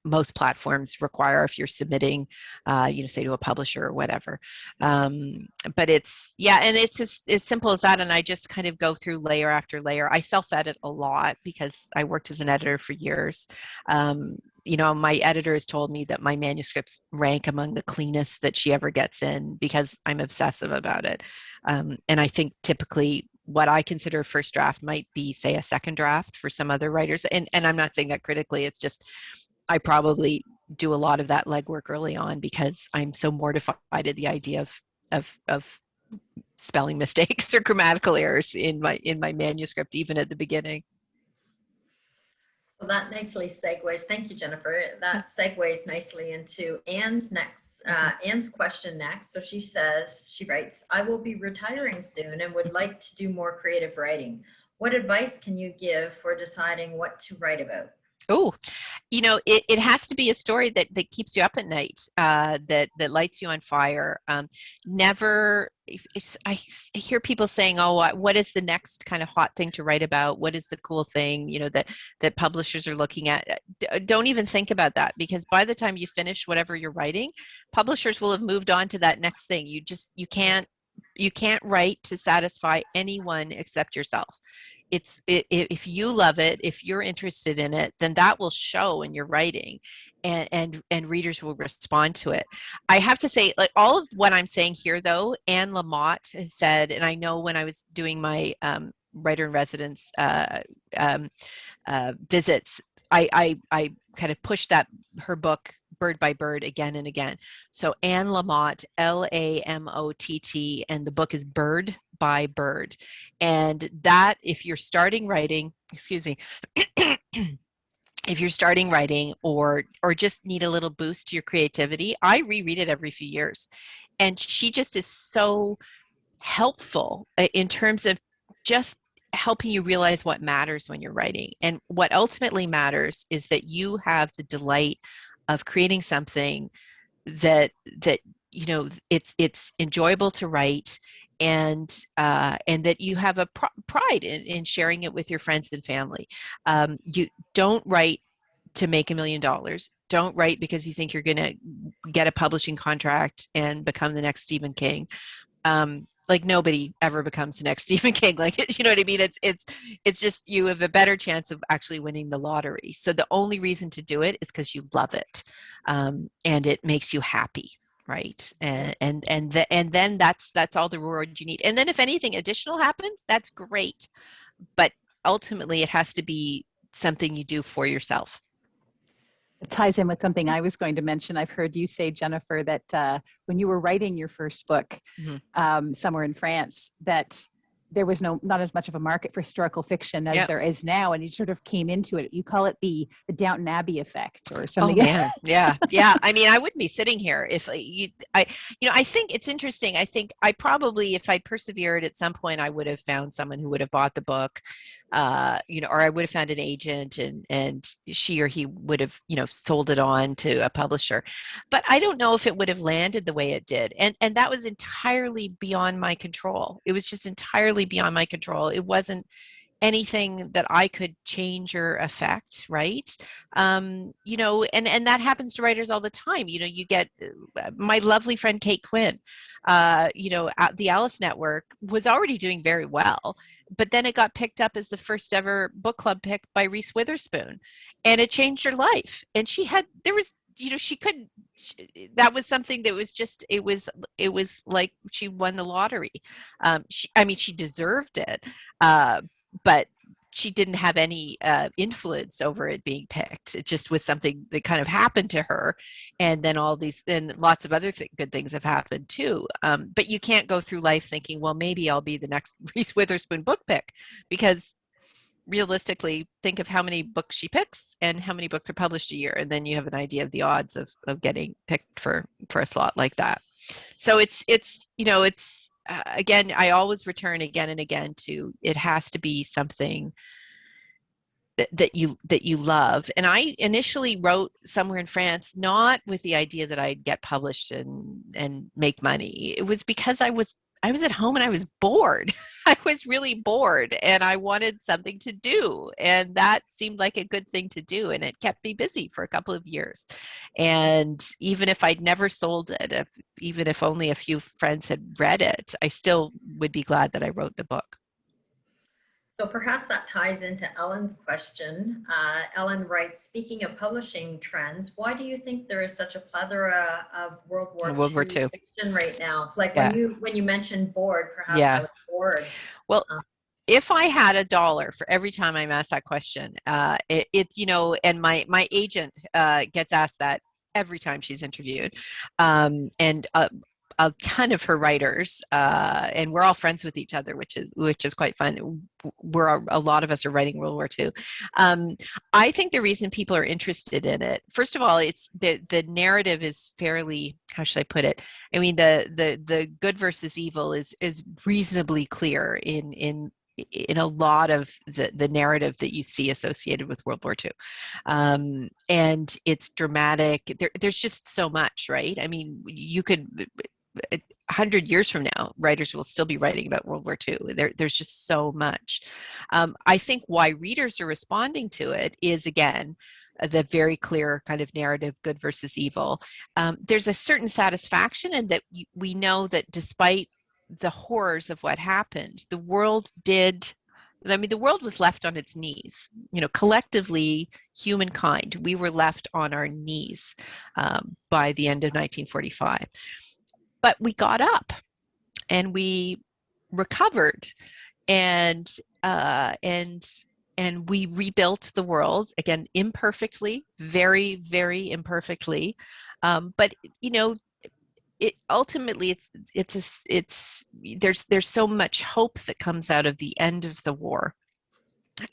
most platforms require if you're submitting, say to a publisher or whatever. But it's as simple as that. And I just kind of go through layer after layer. I self-edit a lot because I worked as an editor for years. My editor has told me that my manuscripts rank among the cleanest that she ever gets in because I'm obsessive about it. And I think typically what I consider a first draft might be, say, a second draft for some other writers. And I'm not saying that critically. It's just I probably do a lot of that legwork early on because I'm so mortified at the idea of spelling mistakes or grammatical errors in my manuscript, even at the beginning. So that nicely segues. Thank you, Jennifer. That segues nicely into Anne's question next. So she writes, I will be retiring soon and would like to do more creative writing. What advice can you give for deciding what to write about? Oh, it has to be a story that keeps you up at night, that lights you on fire. I hear people saying, oh, what is the next kind of hot thing to write about? What is the cool thing, that publishers are looking at? Don't even think about that, because by the time you finish whatever you're writing, publishers will have moved on to that next thing. You can't write to satisfy anyone except yourself. If you love it, if you're interested in it, then that will show in your writing, and readers will respond to it. I have to say, like, all of what I'm saying here, though, Anne Lamott has said, and I know when I was doing my writer-in-residence visits, I kind of pushed her book Bird by Bird again and again. So Anne Lamott, Lamott, and the book is Bird by Bird. And that, if you're starting writing, if you're starting writing or just need a little boost to your creativity, I reread it every few years. And she just is so helpful in terms of just helping you realize what matters when you're writing. And what ultimately matters is that you have the delight of creating something that it's enjoyable to write, and that you have a pride in sharing it with your friends and family. You don't write to make $1 million. Don't write because you think you're going to get a publishing contract and become the next Stephen King. Like, nobody ever becomes the next Stephen King. Like, you know what I mean? It's just, you have a better chance of actually winning the lottery. So the only reason to do it is because you love it, and it makes you happy, right? And then that's all the reward you need. And then if anything additional happens, that's great. But ultimately, it has to be something you do for yourself. It ties in with something I was going to mention. I've heard you say, Jennifer, that when you were writing your first book, somewhere in France, that there was not as much of a market for historical fiction as there is now, and you sort of came into it. You call it the Downton Abbey effect or something. Oh man, yeah. I mean, I wouldn't be sitting here if I think it's interesting. I think I probably, if I persevered at some point, I would have found someone who would have bought the book, or I would have found an agent, and she or he would have, sold it on to a publisher. But I don't know if it would have landed the way it did. And that was entirely beyond my control. It was just entirely beyond my control. It wasn't anything that I could change or affect, right? You know, and that happens to writers all the time. You know, you get my lovely friend Kate Quinn, you know, at the Alice Network was already doing very well, but then it got picked up as the first ever book club pick by Reese Witherspoon, and it changed her life. And there was, you know, that was something that was just, it was like she won the lottery. I mean, she deserved it, but she didn't have any influence over it being picked. It just was something that kind of happened to her. And then lots of other good things have happened too. But you can't go through life thinking, well, maybe I'll be the next Reese Witherspoon book pick, because realistically, think of how many books she picks and how many books are published a year. And then you have an idea of the odds of getting picked for a slot like that. So it's, you know, again, I always return again and again to, it has to be something that you love. And I initially wrote somewhere in France, not with the idea that I'd get published and make money. It was because I was at home and I was bored. I was really bored and I wanted something to do. And that seemed like a good thing to do. And it kept me busy for a couple of years. And even if I'd never sold it, even if only a few friends had read it, I still would be glad that I wrote the book. So perhaps that ties into Ellen's question. Ellen writes, speaking of publishing trends, why do you think there is such a plethora of World War II fiction right now? Like when you mentioned bored, perhaps I was bored. Well, if I had $1 for every time I'm asked that question, you know, and my agent gets asked that every time she's interviewed, and a ton of her writers, and we're all friends with each other, which is quite fun. A lot of us are writing World War II. I think the reason people are interested in it, first of all, it's the narrative is fairly, how should I put it? I mean, the good versus evil is reasonably clear in a lot of the narrative that you see associated with World War II. And it's dramatic. There's just so much, right? I mean, you could, 100 years from now, writers will still be writing about World War II. There's just so much. I think why readers are responding to it is, again, the very clear kind of narrative, good versus evil. There's a certain satisfaction in that we know that despite the horrors of what happened, the world was left on its knees. You know, collectively, humankind, we were left on our knees by the end of 1945. But we got up and we recovered, and we rebuilt the world, again, imperfectly, very, very imperfectly. But you know, ultimately there's so much hope that comes out of the end of the war,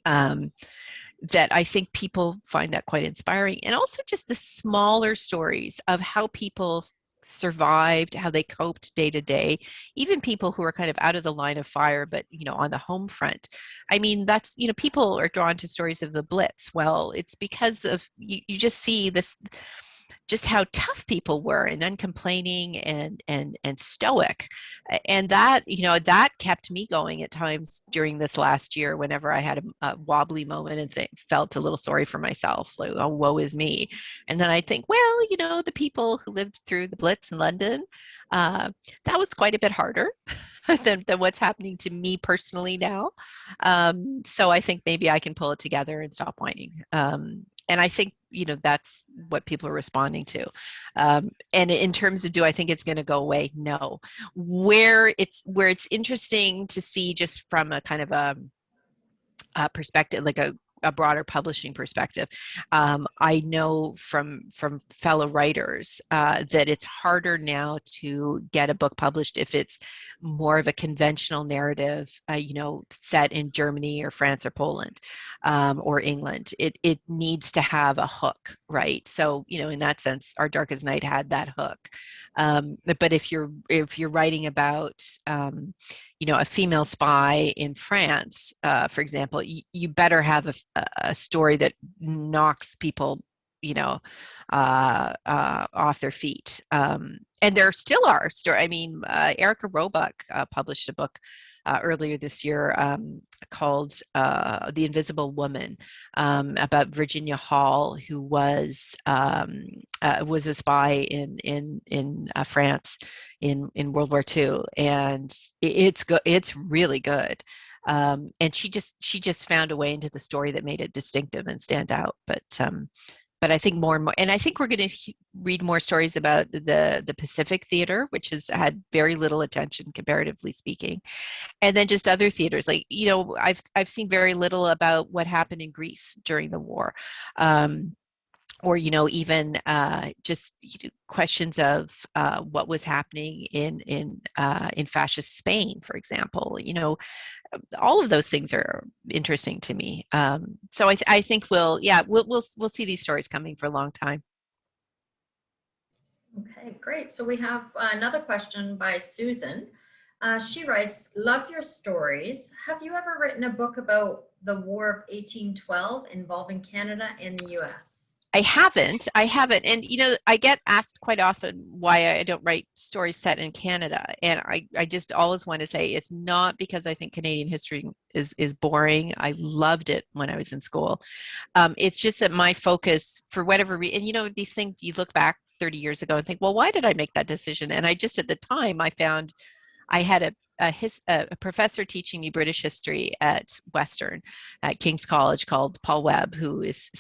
that I think people find that quite inspiring. And also just the smaller stories of how people survived, how they coped day to day, even people who are kind of out of the line of fire, but, you know, on the home front. I mean, that's, you know, people are drawn to stories of the Blitz. Well, it's because of, you just see this, just how tough people were and uncomplaining and stoic. And that, you know, that kept me going at times during this last year, whenever I had a wobbly moment and felt a little sorry for myself, like, oh, woe is me. And then I think, well, you know, the people who lived through the Blitz in London, that was quite a bit harder than what's happening to me personally now. So I think maybe I can pull it together and stop whining. And I think, you know, that's what people are responding to. And in terms of, do I think it's going to go away? No. Where it's interesting to see, just from a kind of a perspective, like a broader publishing perspective. I know from fellow writers that it's harder now to get a book published if it's more of a conventional narrative, you know, set in Germany or France or Poland or England. It needs to have a hook, right? So, you know, in that sense, Our Darkest Night had that hook. But if you're writing about you know, a female spy in France, for example, you better have a story that knocks people off their feet. And there still are stories. I mean, Erica Roebuck published a book earlier this year called The Invisible Woman, about Virginia Hall, who was a spy in France in World War II, and it's good. It's really good. And she just found a way into the story that made it distinctive and stand out. But I think more and more, and I think we're going to read more stories about the Pacific Theater, which has had very little attention, comparatively speaking, and then just other theaters. Like, I've seen very little about what happened in Greece during the war. Or even just questions of what was happening in fascist Spain, for example. All of those things are interesting to me. So I think we'll see these stories coming for a long time. Okay, great. So we have another question by Susan. She writes, "Love your stories. Have you ever written a book about the War of 1812 involving Canada and the US?" I haven't. And, I get asked quite often why I don't write stories set in Canada. And I just always want to say it's not because I think Canadian history is boring. I loved it when I was in school. It's just that my focus, for whatever reason, and these things, you look back 30 years ago and think, well, why did I make that decision? And I just, at the time, I found I had a professor teaching me British history at Western, at King's College, called Paul Webb, who is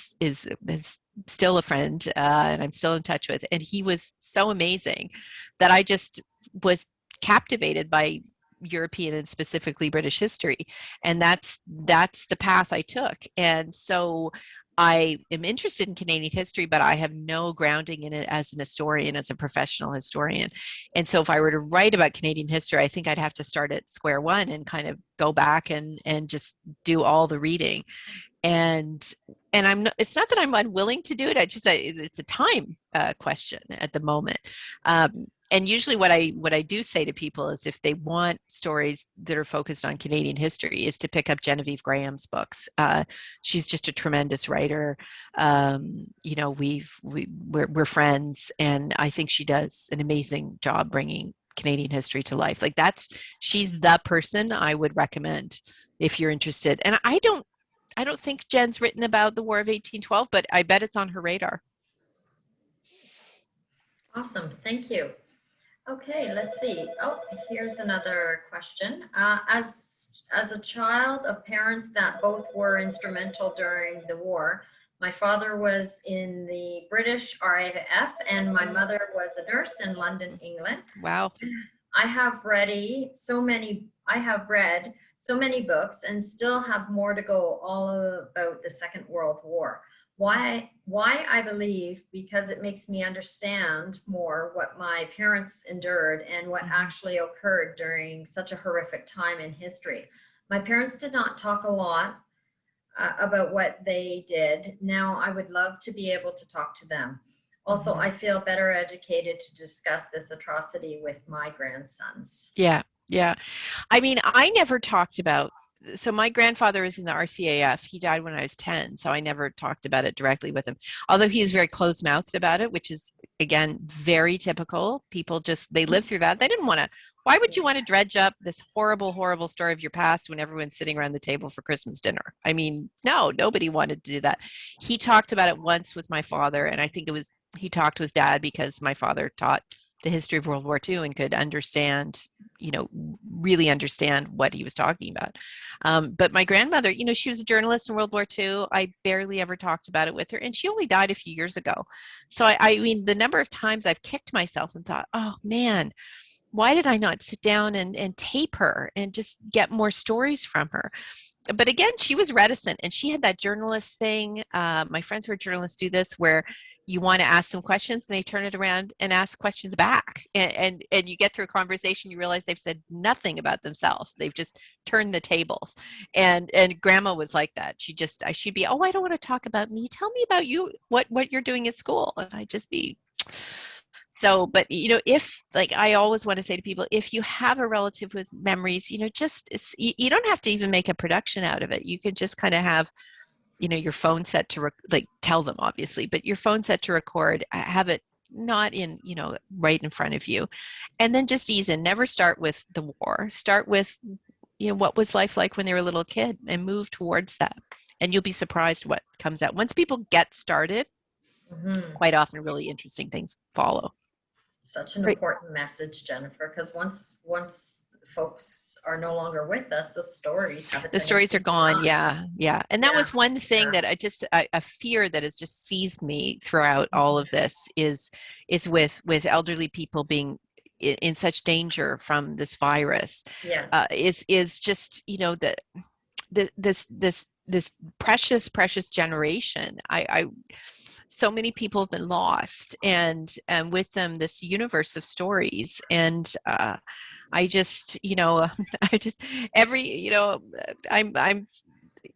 still a friend, and I'm still in touch with. And he was so amazing that I just was captivated by European and specifically British history. And that's the path I took. And so I am interested in Canadian history, but I have no grounding in it as an historian, as a professional historian. And so if I were to write about Canadian history, I think I'd have to start at square one and kind of go back and just do all the reading. And it's not that I'm unwilling to do it. It's a time question at the moment. And usually what I do say to people is, if they want stories that are focused on Canadian history, is to pick up Genevieve Graham's books. She's just a tremendous writer. We're friends, and I think she does an amazing job bringing Canadian history to life. She's the person I would recommend if you're interested. And I don't think Jen's written about the War of 1812, but I bet it's on her radar. Awesome, thank you. Okay, let's see. Oh, here's another question. As a child of parents that both were instrumental during the war, my father was in the British RAF and my mother was a nurse in London, England. Wow. I have read so many books and still have more to go all about the Second World War. Why I believe, because it makes me understand more what my parents endured and what actually occurred during such a horrific time in history. My parents did not talk a lot about what they did. Now I would love to be able to talk to them. Also, I feel better educated to discuss this atrocity with my grandsons. Yeah. I mean, I never talked about, so my grandfather was in the RCAF. He died when I was 10, so I never talked about it directly with him. Although he's very closed-mouthed about it, which is, again, very typical. People they live through that. They didn't want to, why would you want to dredge up this horrible, horrible story of your past when everyone's sitting around the table for Christmas dinner? I mean, no, nobody wanted to do that. He talked about it once with my father, and I think he talked to his dad because my father taught the history of World War II and could understand, really understand what he was talking about. But my grandmother, she was a journalist in World War II. I barely ever talked about it with her, and she only died a few years ago. So I mean, the number of times I've kicked myself and thought, oh man, why did I not sit down and tape her and just get more stories from her? But again, she was reticent, and she had that journalist thing. My friends who are journalists do this, where you want to ask them questions and they turn it around and ask questions back. And you get through a conversation, you realize they've said nothing about themselves. They've just turned the tables. And grandma was like that. She'd be, oh, I don't want to talk about me. Tell me about you, what you're doing at school. And I'd just be... So, but, if, like, I always want to say to people, if you have a relative with memories, you don't have to even make a production out of it. You can just kind of have, your phone set to like tell them obviously, but your phone set to record, have it not in, right in front of you, and then just ease in. Never start with the war. Start with, what was life like when they were a little kid, and move towards that. And you'll be surprised what comes out. Once people get started, quite often really interesting things follow. Such an important message, Jennifer, because once folks are no longer with us, the stories have the stories are gone. Yeah. And that was one thing that a fear that has just seized me throughout all of this is with elderly people being in such danger from this virus. Yes. Is just, this precious generation. So many people have been lost, and with them this universe of stories. And I just I'm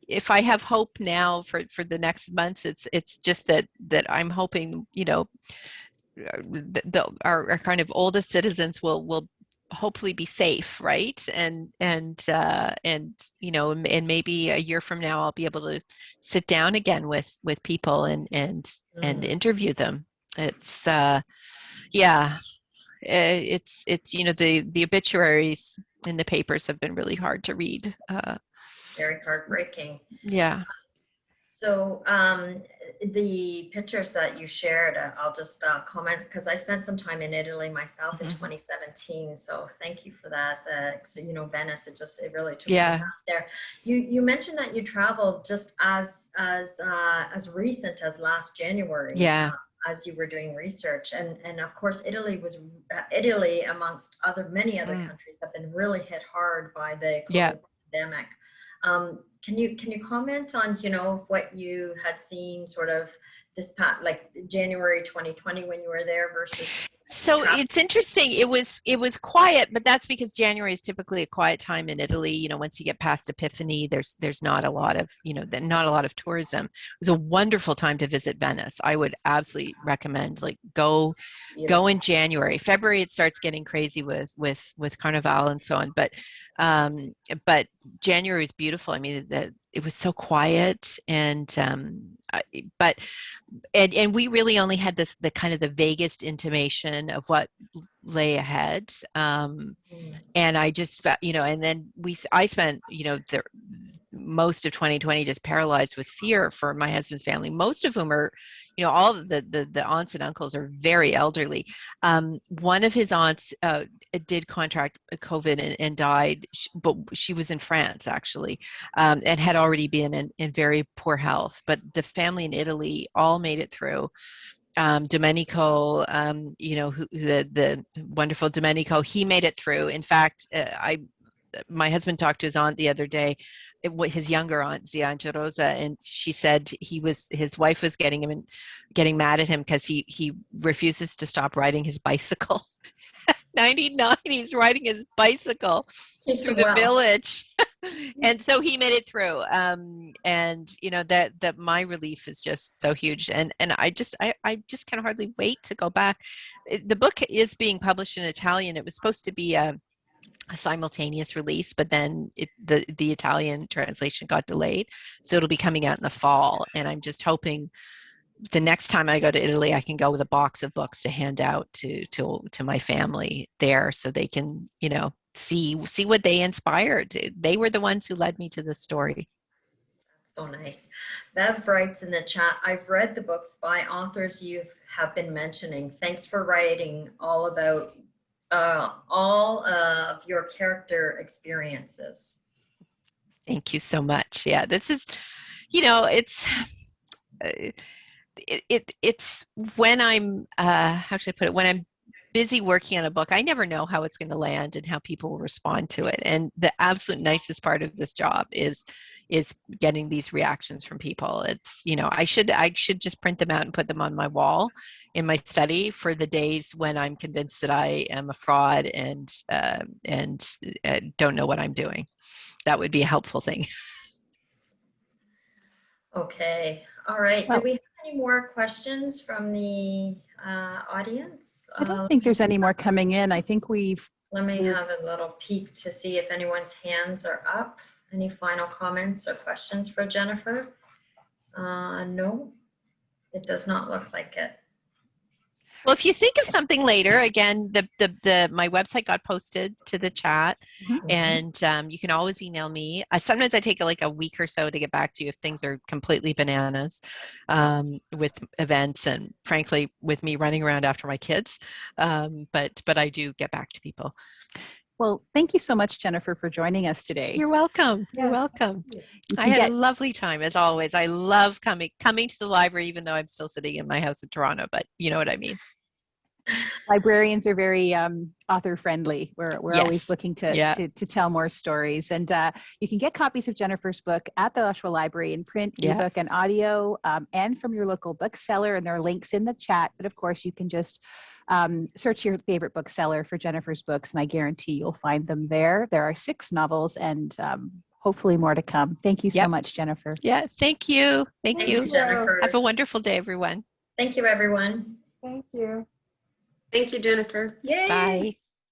if I have hope now for the next months, it's just that I'm hoping, our kind of oldest citizens will hopefully be safe, right? And maybe a year from now I'll be able to sit down again with people and interview them. It's the obituaries in the papers have been really hard to read. Very heartbreaking. Yeah. So the pictures that you shared, I'll just comment, because I spent some time in Italy myself in 2017. So thank you for that. Venice, it really took me back there. You mentioned that you traveled just as recent as last January. Yeah. As you were doing research, and of course Italy amongst many other countries have been really hit hard by the COVID pandemic. Can you comment on what you had seen sort of this past, like January 2020 when you were there versus? So it's interesting. It was quiet, but that's because January is typically a quiet time in Italy. Once you get past Epiphany, there's not a lot of not a lot of tourism. It was a wonderful time to visit Venice. I would absolutely recommend go in January. February it starts getting crazy with Carnival and so on, but January is beautiful. I mean, it was so quiet, and we really only had the kind of the vaguest intimation of what lay ahead. And I just, and then I spent, the most of 2020 just paralyzed with fear for my husband's family, most of whom are, all the aunts and uncles are very elderly. One of his aunts did contract COVID and died, but she was in France actually, and had already been in very poor health. But the family in Italy all made it through. Domenico, the wonderful Domenico, he made it through. In fact, my husband talked to his aunt the other day, his younger aunt, Zia Rosa, and she said his wife was getting mad at him because he refuses to stop riding his bicycle. 99, he's riding his bicycle through the village. And so he made it through. And that my relief is just so huge. And I just can hardly wait to go back. The book is being published in Italian. It was supposed to be a simultaneous release, but then the Italian translation got delayed. So it'll be coming out in the fall. And I'm just hoping the next time I go to Italy, I can go with a box of books to hand out to my family there, so they can, see what they inspired. They were the ones who led me to the story. So nice. Bev writes in the chat, I've read the books by authors you have been mentioning. Thanks for writing all about all of your character experiences. Thank you so much. Yeah, this is, it's when I'm, how should I put it? When I'm busy working on a book, I never know how it's going to land and how people will respond to it. And the absolute nicest part of this job is getting these reactions from people. It's, I should just print them out and put them on my wall in my study for the days when I'm convinced that I am a fraud and don't know what I'm doing. That would be a helpful thing. Okay. All right. Do we have any more questions from the audience? I don't think there's any more coming in. I think let me have a little peek to see if anyone's hands are up. Any final comments or questions for Jennifer? No, it does not look like it. Well, if you think of something later, again, my website got posted to the chat, and you can always email me. Sometimes I take like a week or so to get back to you if things are completely bananas with events, and frankly, with me running around after my kids. But I do get back to people. Well, thank you so much, Jennifer, for joining us today. You're welcome. You're welcome. I had a lovely time, as always. I love coming to the library, even though I'm still sitting in my house in Toronto, but you know what I mean. Librarians are very author friendly. We're Yes. always looking to tell more stories. And you can get copies of Jennifer's book at the Oshawa Library in print, ebook, and audio, and from your local bookseller. And there are links in the chat. But of course, you can just search your favorite bookseller for Jennifer's books, and I guarantee you'll find them there. There are 6 novels and hopefully more to come. Thank you so much, Jennifer. Yeah, thank you. Thank you, Jennifer. Have a wonderful day, everyone. Thank you, everyone. Thank you. Thank you, Jennifer. Yay. Bye.